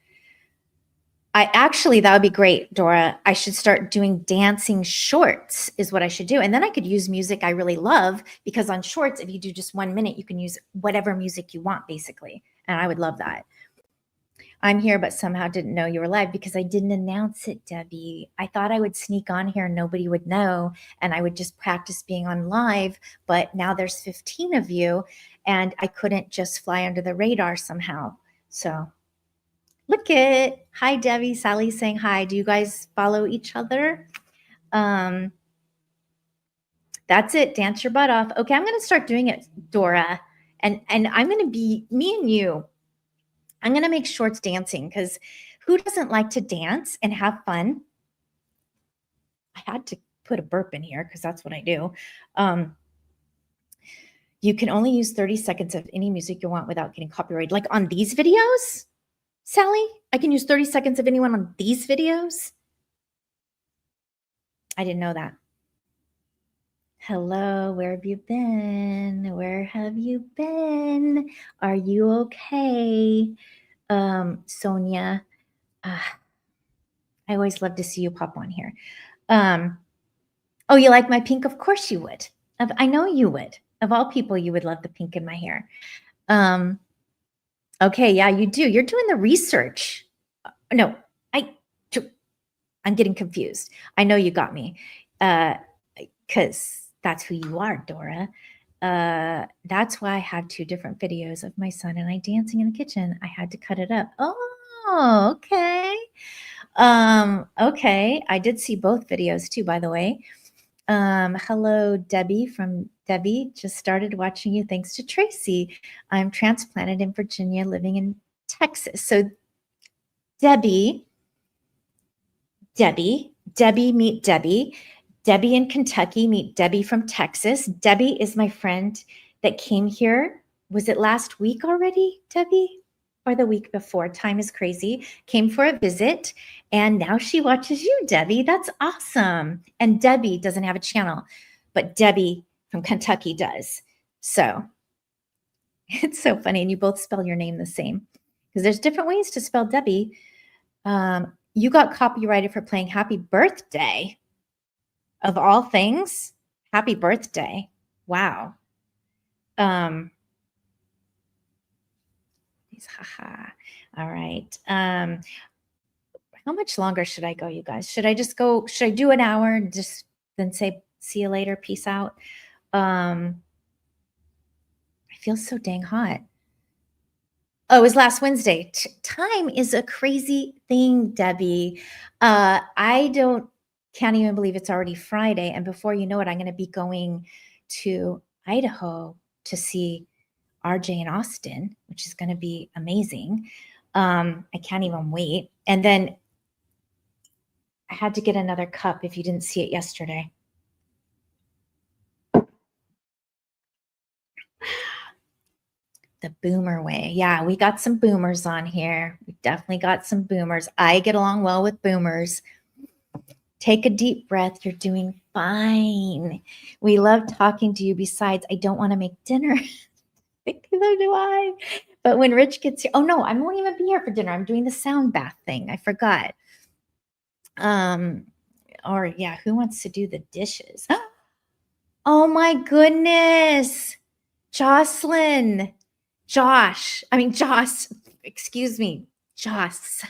That would be great, Dora. I should start doing dancing shorts is what I should do. And then I could use music I really love, because on shorts, if you do just 1 minute, you can use whatever music you want, basically. And I would love that. I'm here, but somehow didn't know you were live because I didn't announce it, Debbie. I thought I would sneak on here and nobody would know, and I would just practice being on live. But now there's 15 of you, and I couldn't just fly under the radar somehow. So look it. Hi, Debbie. Sally's saying hi. Do you guys follow each other? That's it. Dance your butt off. Okay, I'm going to start doing it, Dora. And I'm going to be me and you. I'm going to make shorts dancing, because who doesn't like to dance and have fun? I had to put a burp in here because that's what I do. You can only use 30 seconds of any music you want without getting copyrighted. Like on these videos, Sally, I can use 30 seconds of anyone on these videos. I didn't know that. Hello, where have you been? Where have you been? Are you okay? Sonia, I always love to see you pop on here. Oh, you like my pink? Of course you would. I know you would. Of all people, you would love the pink in my hair. Okay, yeah, you do. You're doing the research. No, I'm getting confused. I know you got me, because that's who you are, Dora. That's why I have 2 different videos of my son and I dancing in the kitchen. I had to cut it up. Oh, okay. Okay. I did see both videos too, by the way. Hello, Debbie from Debbie. Just started watching you thanks to Tracy. I'm transplanted in Virginia, living in Texas. So Debbie, meet Debbie. Debbie in Kentucky, meet Debbie from Texas. Debbie is my friend that came here. Was it last week already, Debbie? Or the week before? Time is crazy. Came for a visit, and now she watches you, Debbie. That's awesome. And Debbie doesn't have a channel, but Debbie from Kentucky does. So it's so funny. And you both spell your name the same, because there's different ways to spell Debbie. You got copyrighted for playing Happy Birthday. Of all things, happy birthday. Wow. Haha. All right. How much longer should I go, you guys? Should I do an hour and just then say, see you later, peace out? I feel so dang hot. Oh, it was last Wednesday. Time is a crazy thing, Debbie. Can't even believe it's already Friday. And before you know it, I'm going to be going to Idaho to see RJ in Austin, which is going to be amazing. I can't even wait. And then I had to get another cup if you didn't see it yesterday. The boomer way. Yeah, we got some boomers on here. We definitely got some boomers. I get along well with boomers. Take a deep breath. You're doing fine. We love talking to you. Besides, I don't want to make dinner. Neither do I. But when Rich gets here, oh no, I won't even be here for dinner. I'm doing the sound bath thing. I forgot. Or yeah, who wants to do the dishes? Oh my goodness. Josh, excuse me. Joss,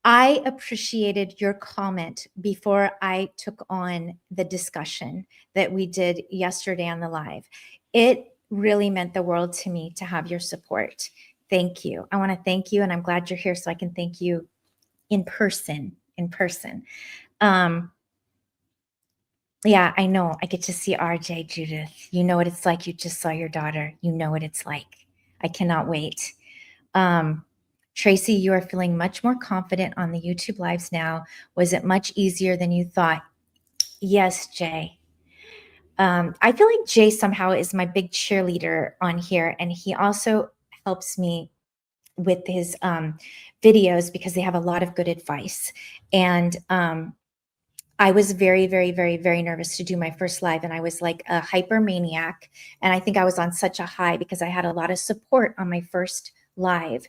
I appreciated your comment before I took on the discussion that we did yesterday on the live. It really meant the world to me to have your support. Thank you. I want to thank you, and I'm glad you're here so I can thank you in person. Yeah, I know. I get to see RJ, Judith. You know what it's like. You just saw your daughter. You know what it's like. I cannot wait. Tracy, you are feeling much more confident on the YouTube lives now. Was it much easier than you thought? Yes, Jay. I feel like Jay somehow is my big cheerleader on here, and he also helps me with his videos because they have a lot of good advice. And I was very, very, very, very nervous to do my first live, and I was like a hypermaniac. And I think I was on such a high because I had a lot of support on my first live.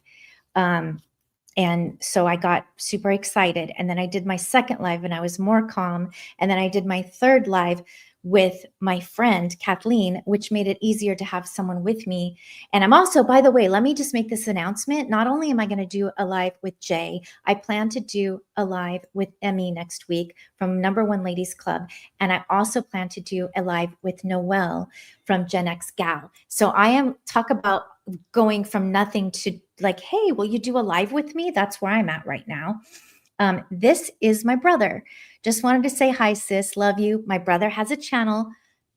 And so I got super excited. And then I did my second live and I was more calm. And then I did my third live with my friend Kathleen, which made it easier to have someone with me. And I'm also, by the way, let me just make this announcement. Not only am I going to do a live with Jay, I plan to do a live with Emmy next week from Number One Ladies Club. And I also plan to do a live with Noelle from Gen X Gal. So I am, talk about going from nothing to like, hey, will you do a live with me? That's where I'm at right now. This is my brother. Just wanted to say hi, sis. Love you. My brother has a channel,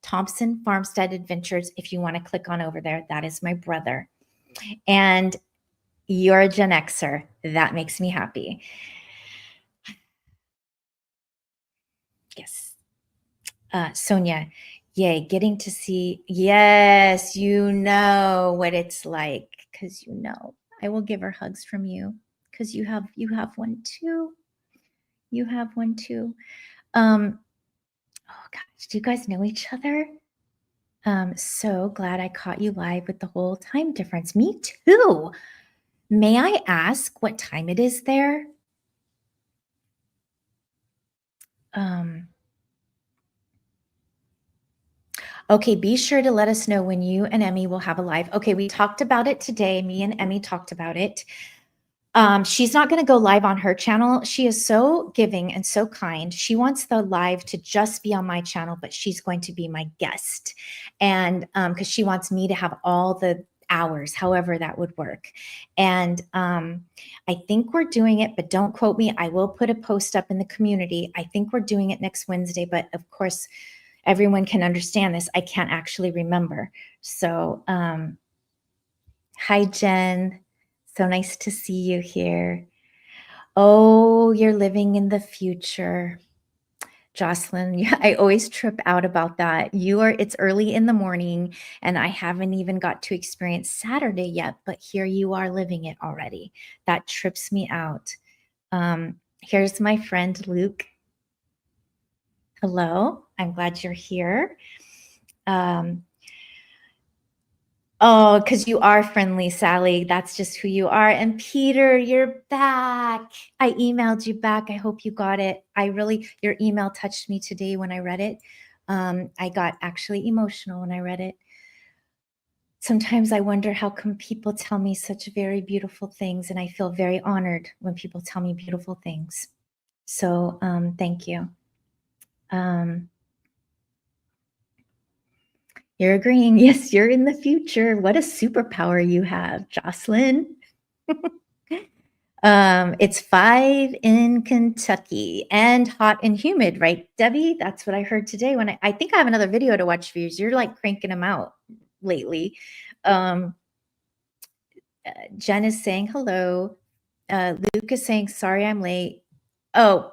Thompson Farmstead Adventures. If you want to click on over there, that is my brother. And you're a Gen Xer. That makes me happy. Yes. Sonia, yay, getting to see. Yes, you know what it's like because you know. I will give her hugs from you because you have one too. You have one too. Oh gosh, do you guys know each other? So glad I caught you live with the whole time difference. Me too. May I ask what time it is there? Okay, be sure to let us know when you and Emmy will have a live. Okay, we talked about it today. Me and Emmy talked about it. She's not going to go live on her channel. She is so giving and so kind. She wants the live to just be on my channel, but she's going to be my guest. And because she wants me to have all the hours, however that would work. And I think we're doing it, but don't quote me. I will put a post up in the community. I think we're doing it next Wednesday, but of course, everyone can understand this. I can't actually remember. So hi, Jen. So nice to see you here. Oh, you're living in the future. Jocelyn, yeah, I always trip out about that. It's early in the morning and I haven't even got to experience Saturday yet, but here you are living it already. That trips me out. Here's my friend, Luke. Hello, I'm glad you're here. Oh, because you are friendly, Sally. That's just who you are. And Peter, you're back. I emailed you back. I hope you got it. Your email touched me today when I read it. I got actually emotional when I read it. Sometimes I wonder how come people tell me such very beautiful things, and I feel very honored when people tell me beautiful things. So thank you. You're agreeing. Yes, you're in the future. What a superpower you have, Jocelyn. It's 5 in Kentucky and hot and humid, right, Debbie? That's what I heard today when I think I have another video to watch for you. You're like cranking them out lately. Jen is saying hello. Luke is saying, sorry, I'm late. Oh,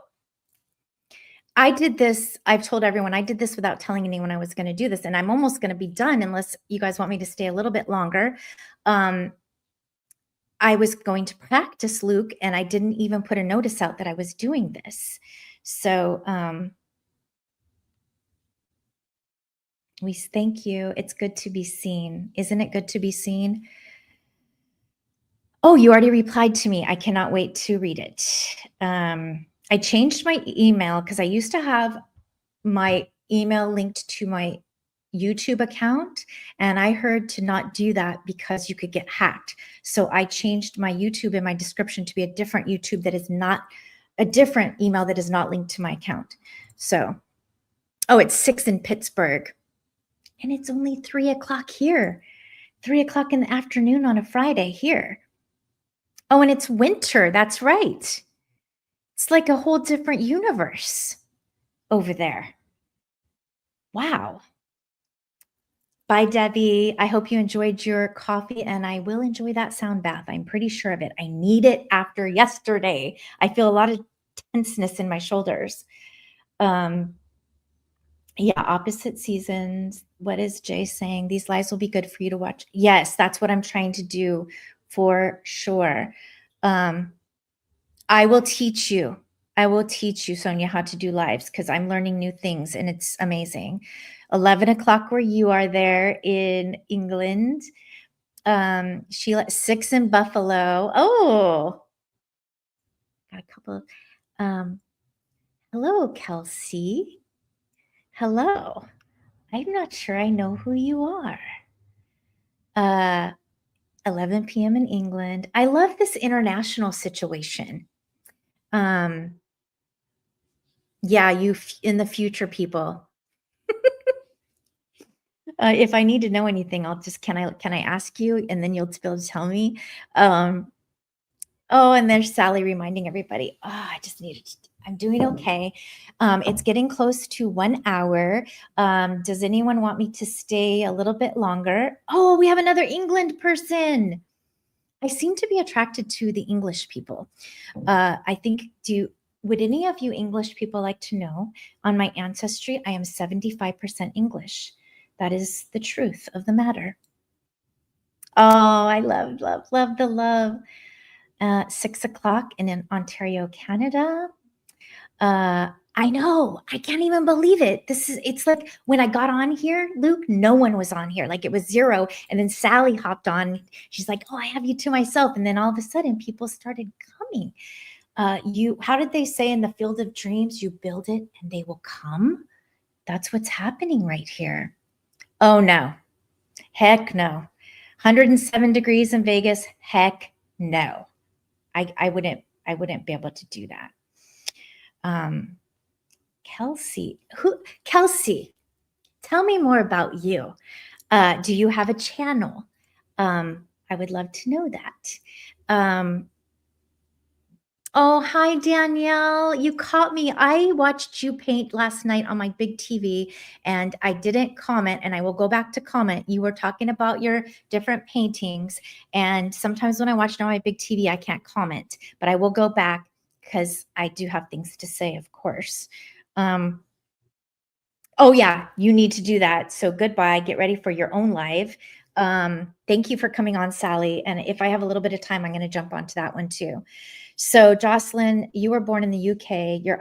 I did this. I've told everyone I did this without telling anyone I was going to do this. And I'm almost going to be done unless you guys want me to stay a little bit longer. I was going to practice, Luke, and I didn't even put a notice out that I was doing this. So we thank you. It's good to be seen. Isn't it good to be seen? Oh, you already replied to me. I cannot wait to read it. I changed my email because I used to have my email linked to my YouTube account, and I heard to not do that because you could get hacked. So I changed my YouTube in my description to be a different YouTube that is not a different email that is not linked to my account. So, oh, it's 6 in Pittsburgh, and it's only 3 o'clock here, 3 o'clock in the afternoon on a Friday here. Oh, and it's winter. That's right. It's like a whole different universe over there. Wow. Bye, Debbie. I hope you enjoyed your coffee, and I will enjoy that sound bath. I'm pretty sure of it. I need it after yesterday. I feel a lot of tenseness in my shoulders. Yeah, opposite seasons. What is Jay saying? These lives will be good for you to watch. Yes, that's what I'm trying to do for sure. I will teach you. I will teach you, Sonia, how to do lives because I'm learning new things and it's amazing. 11 o'clock where you are there in England. Sheila, 6 in Buffalo. Oh, got a couple. Hello, Kelsey. Hello. I'm not sure I know who you are. 11 p.m. in England. I love this international situation. Yeah, you in the future, people. If I need to know anything, I'll just can I ask you, and then you'll be able to tell me. Oh, and there's Sally reminding everybody. Oh, I just needed. I'm doing okay. It's getting close to 1 hour. Does anyone want me to stay a little bit longer? Oh, we have another England person. I seem to be attracted to the English people. I think, would any of you English people like to know, on my ancestry, I am 75% English. That is the truth of the matter. Oh, I love the love. 6 o'clock in Ontario, Canada. I know. I can't even believe it. It's like when I got on here, Luke, no one was on here. Like it was 0. And then Sally hopped on. She's like, oh, I have you to myself. And then all of a sudden people started coming. How did they say in the field of dreams, you build it and they will come? That's what's happening right here. Oh no. Heck no. 107 degrees in Vegas. Heck no. I wouldn't be able to do that. Kelsey, tell me more about you. Do you have a channel? I would love to know that. Oh, hi, Danielle. You caught me. I watched you paint last night on my big TV and I didn't comment, and I will go back to comment. You were talking about your different paintings. And sometimes when I watch it on my big TV, I can't comment, but I will go back because I do have things to say, of course. Oh, yeah, you need to do that. So goodbye. Get ready for your own live. Thank you for coming on, Sally. And if I have a little bit of time, I'm going to jump onto that one too. So Jocelyn, you were born in the UK. You have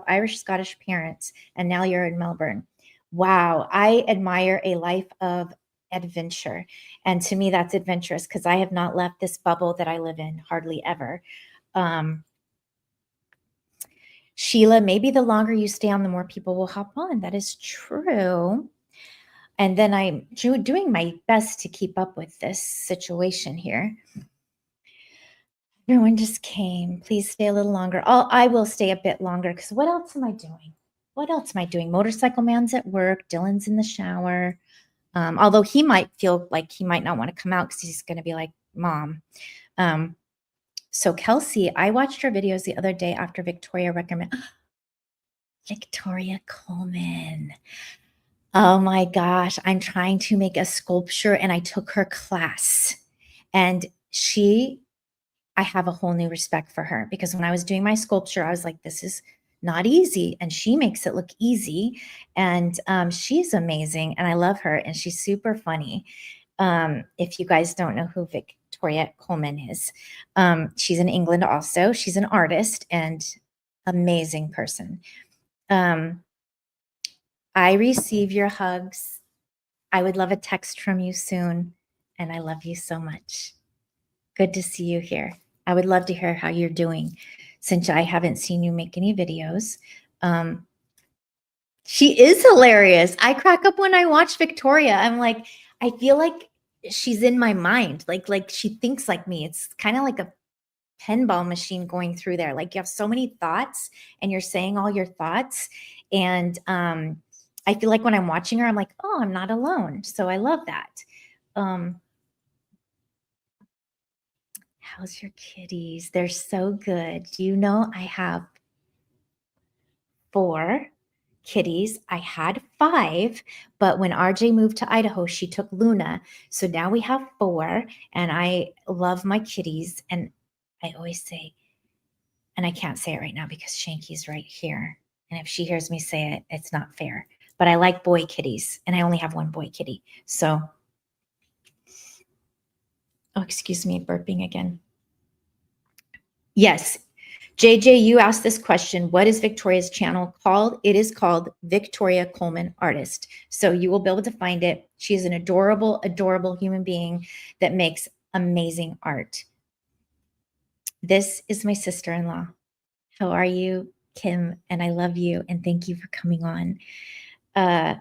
Irish Scottish parents, and now you're in Melbourne. Wow, I admire a life of adventure. And to me, that's adventurous because I have not left this bubble that I live in hardly ever. Sheila, maybe the longer you stay on, the more people will hop on. That is true. And then I'm doing my best to keep up with this situation here. Everyone just came. Please stay a little longer. I will stay a bit longer because what else am I doing? What else am I doing? Motorcycle Man's at work. Dylan's in the shower. Although he might feel like he might not want to come out because he's going to be like, Mom. So Kelsey, I watched her videos the other day after Victoria recommended. Victoria Coleman. Oh my gosh, I'm trying to make a sculpture and I took her class. And I have a whole new respect for her because when I was doing my sculpture, I was like, this is not easy. And she makes it look easy. And she's amazing. And I love her. And she's super funny. If you guys don't know who Victoria Coleman is, she's in England also. She's an artist and amazing person. I receive your hugs. I would love a text from you soon. And I love you so much. Good to see you here. I would love to hear how you're doing since I haven't seen you make any videos. She is hilarious. I crack up when I watch Victoria. I'm like, I feel like she's in my mind. Like she thinks like me. It's kind of like a pinball machine going through there. Like you have so many thoughts and you're saying all your thoughts. And I feel like when I'm watching her, I'm like, oh, I'm not alone. So I love that. How's your kitties? They're so good. Do you know I have 4 kitties? I had 5, but when RJ moved to Idaho, she took Luna. So now we have 4, and I love my kitties. And I always say, and I can't say it right now because Shanky's right here. And if she hears me say it, it's not fair. But I like boy kitties, and I only have 1 boy kitty. So, oh, excuse me, burping again. Yes. JJ, you asked this question. What is Victoria's channel called? It is called Victoria Coleman Artist. So you will be able to find it. She is an adorable, adorable human being that makes amazing art. This is my sister-in-law. How are you, Kim? And I love you. And thank you for coming on. Okay.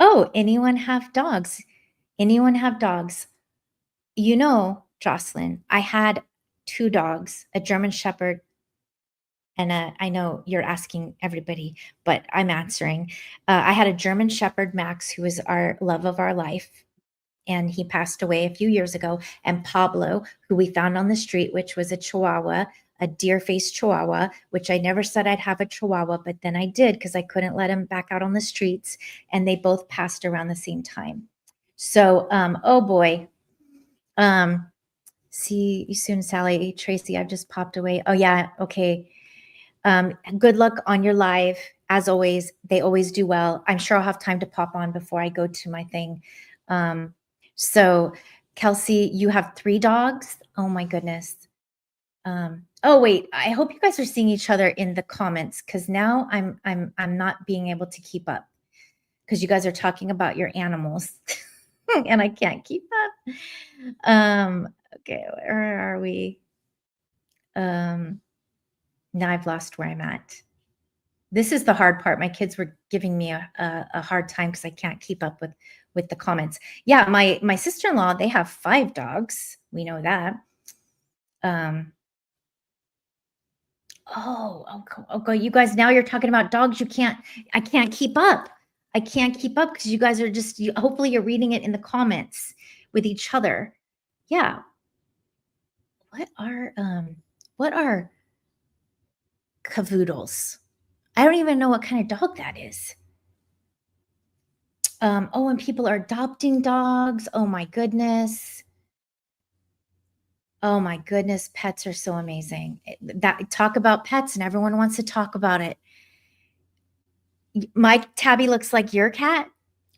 Oh, anyone have dogs? Anyone have dogs? You know, Jocelyn, I had 2 dogs, a German Shepherd, and I know you're asking everybody, but I'm answering. I had a German Shepherd, Max, who was our love of our life, and he passed away a few years ago. And Pablo, who we found on the street, which was a Chihuahua, a deer-faced Chihuahua, which I never said I'd have a Chihuahua, but then I did because I couldn't let him back out on the streets. And they both passed around the same time. So, oh boy. See you soon, Sally. Tracy, I've just popped away. Oh yeah, okay. Good luck on your live. As always, they always do well. I'm sure I'll have time to pop on before I go to my thing. So Kelsey, you have 3 dogs. Oh my goodness. Oh wait, I hope you guys are seeing each other in the comments because now I'm not being able to keep up because you guys are talking about your animals and I can't keep up. Okay, where are we? Now I've lost where I'm at. This is the hard part. My kids were giving me a hard time because I can't keep up with the comments. Yeah, my sister-in-law, they have 5 dogs. We know that. Okay, you guys, now you're talking about dogs. I can't keep up. I can't keep up because you guys are just, hopefully you're reading it in the comments with each other. Yeah. What are cavoodles? I don't even know what kind of dog that is. Oh, and people are adopting dogs. Oh my goodness. Oh my goodness, pets are so amazing. That talk about pets and everyone wants to talk about it. My Tabby looks like your cat.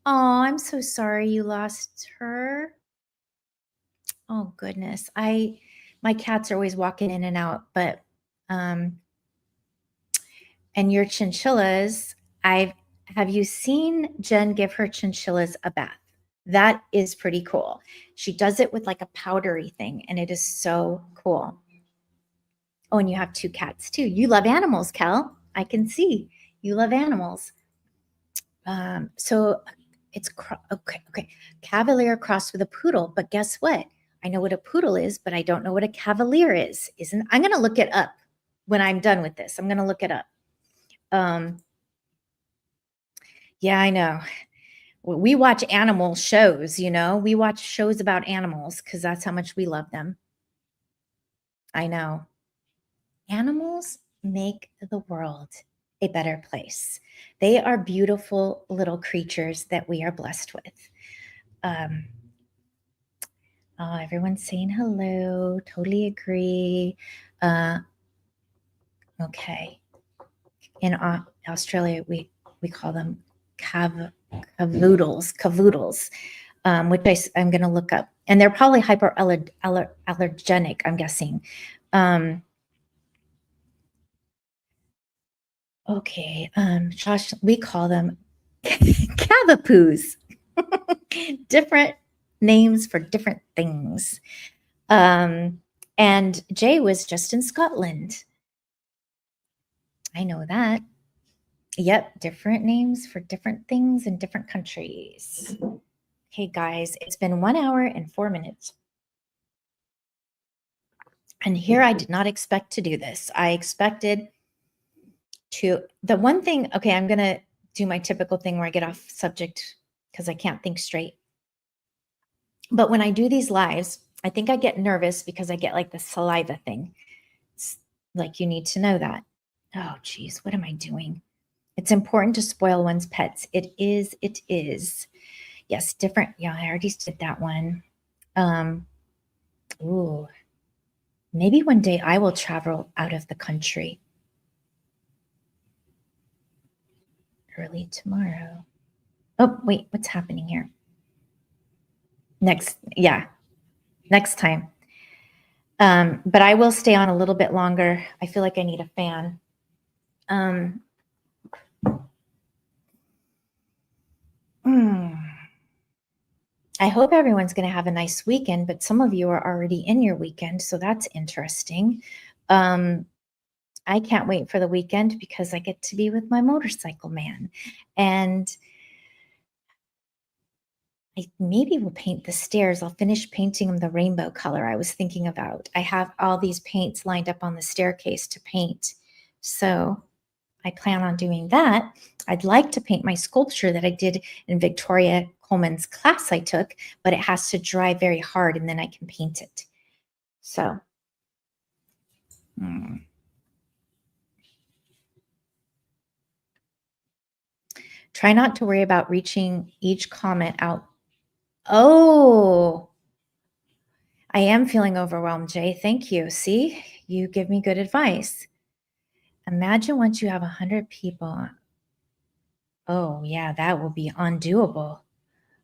Oh, I'm so sorry you lost her. Oh goodness. My cats are always walking in and out, but and your chinchillas, have you seen Jen give her chinchillas a bath? That is pretty cool. She does it with like a powdery thing, and it is so cool. Oh, and you have 2 cats too. You love animals, Kel. I can see you love animals. So it's okay. Cavalier crossed with a poodle, but guess what? I know what a poodle is, but I don't know what a cavalier is. I'm going to look it up when I'm done with this. I'm going to look it up. Yeah, I know. We watch animal shows, we watch shows about animals because that's how much we love them. I know. Animals make the world a better place. They are beautiful little creatures that we are blessed with. Oh, everyone's saying hello. Totally agree. Okay. In Australia, we call them cavoodles, which I'm going to look up. And they're probably hyperallergenic, I'm guessing. Okay. Josh, we call them cavapoos. Different names for different things. And Jay was just in Scotland. I know that. Yep, different names for different things in different countries. Okay, guys, it's been 1 hour and 4 minutes. And here I did not expect to do this. I expected the one thing, okay, I'm going to do my typical thing where I get off subject because I can't think straight. But when I do these lives, I think I get nervous because I get like the saliva thing. It's like you need to know that. Oh, geez, what am I doing? It's important to spoil one's pets. It is. It is. Yes, different. Yeah, I already did that one. Ooh, maybe one day I will travel out of the country early tomorrow. Oh, wait, what's happening here? Next time. But I will stay on a little bit longer. I feel like I need a fan. I hope everyone's going to have a nice weekend, but some of you are already in your weekend, so that's interesting. I can't wait for the weekend because I get to be with my motorcycle man. And I maybe will paint the stairs. I'll finish painting them the rainbow color I was thinking about. I have all these paints lined up on the staircase to paint. So I plan on doing that. I'd like to paint my sculpture that I did in Victoria Coleman's class I took, but it has to dry very hard and then I can paint it. So, try not to worry about reaching each comment out. Oh, I am feeling overwhelmed, Jay. Thank you. See, you give me good advice. Imagine once you have 100 people. Oh, yeah, that will be undoable.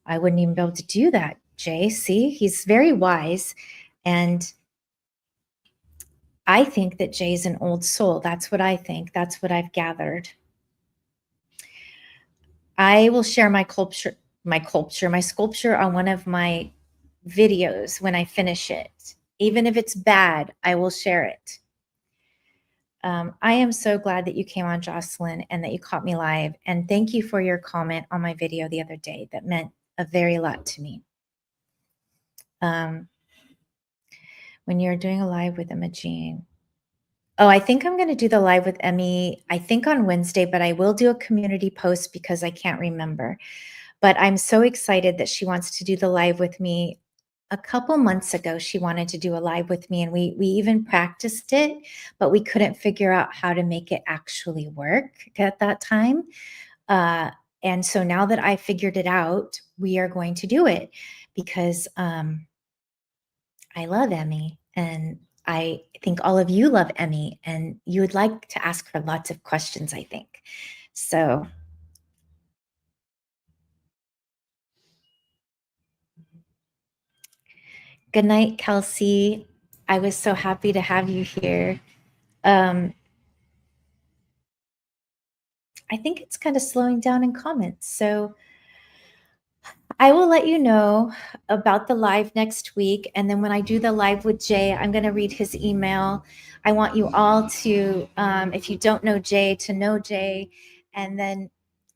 I wouldn't even be able to do that, Jay. See, he's very wise. And I think that Jay's an old soul. That's what I think. That's what I've gathered. I will share my sculpture on one of my videos when I finish it. Even if it's bad, I will share it. I am so glad that you came on, Jocelyn, and that you caught me live. And thank you for your comment on my video the other day. That meant a very lot to me. When you're doing a live with Imogene. Oh, I think I'm going to do the live with Emmy, I think on Wednesday, but I will do a community post because I can't remember. But I'm so excited that she wants to do the live with me. A couple months ago, she wanted to do a live with me, and we even practiced it, but we couldn't figure out how to make it actually work at that time. And so now that I figured it out, we are going to do it because I love Emmy, and I think all of you love Emmy, and you would like to ask her lots of questions, I think. So good night, Kelsey. I was so happy to have you here. I think it's kind of slowing down in comments. So I will let you know about the live next week. And then when I do the live with Jay, I'm going to read his email. I want you all to, if you don't know Jay, to know Jay. And then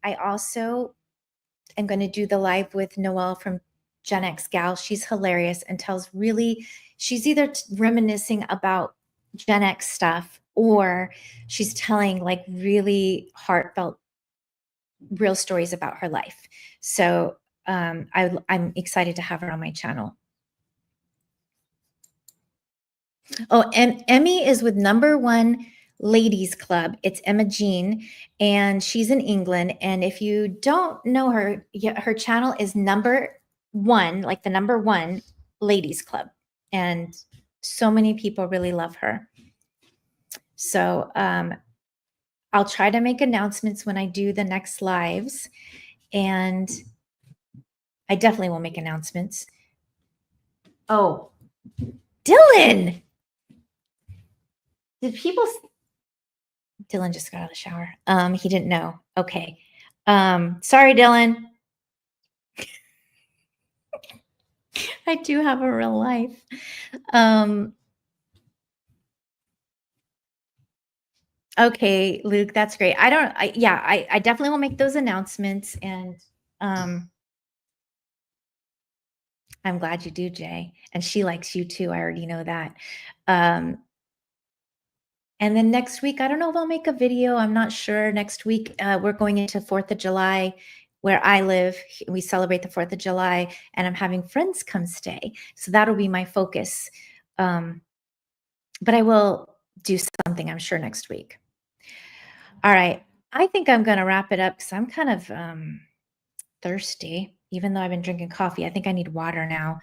I also am going to do the live with Noelle from Gen X Gal. She's hilarious and tells really, she's either reminiscing about Gen X stuff or she's telling like really heartfelt, real stories about her life. So I'm excited to have her on my channel. Oh, and Emmy is with Number One Ladies Club. It's Emma Jean, and she's in England. And if you don't know her, her channel is Number One, like the Number One Ladies Club. And so many people really love her. So I'll try to make announcements when I do the next lives. And I definitely will make announcements. Oh, Dylan! Did people... Dylan just got out of the shower. He didn't know. Okay. Sorry, Dylan. I do have a real life. Okay, Luke, that's great. I don't I yeah, I definitely will make those announcements, and, um, I'm glad you do, Jay, and she likes you too, I already know that. Um, and then next week, I don't know if I'll make a video, I'm not sure. Next week, we're going into 4th of July where I live. We celebrate the 4th of July, and I'm having friends come stay, so that'll be my focus. Um, but I will do something, I'm sure, next week. All right. I think I'm gonna wrap it up because 'cause I'm kind of, thirsty, even though I've been drinking coffee. I think I need water now.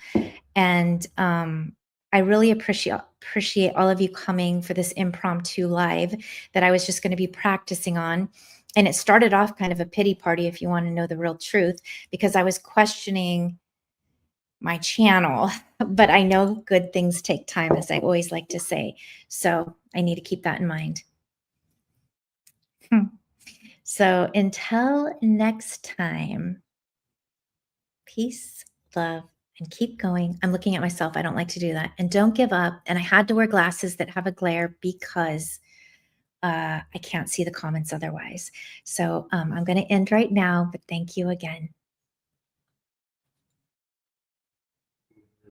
And I really appreciate all of you coming for this impromptu live that I was just going to be practicing on. And it started off kind of a pity party, if you want to know the real truth, because I was questioning my channel. But I know good things take time, as I always like to say. So I need to keep that in mind. Hmm. So until next time, peace, love, and keep going. I'm looking at myself. I don't like to do that. And don't give up. And I had to wear glasses that have a glare because I can't see the comments otherwise. So I'm going to end right now, but thank you again.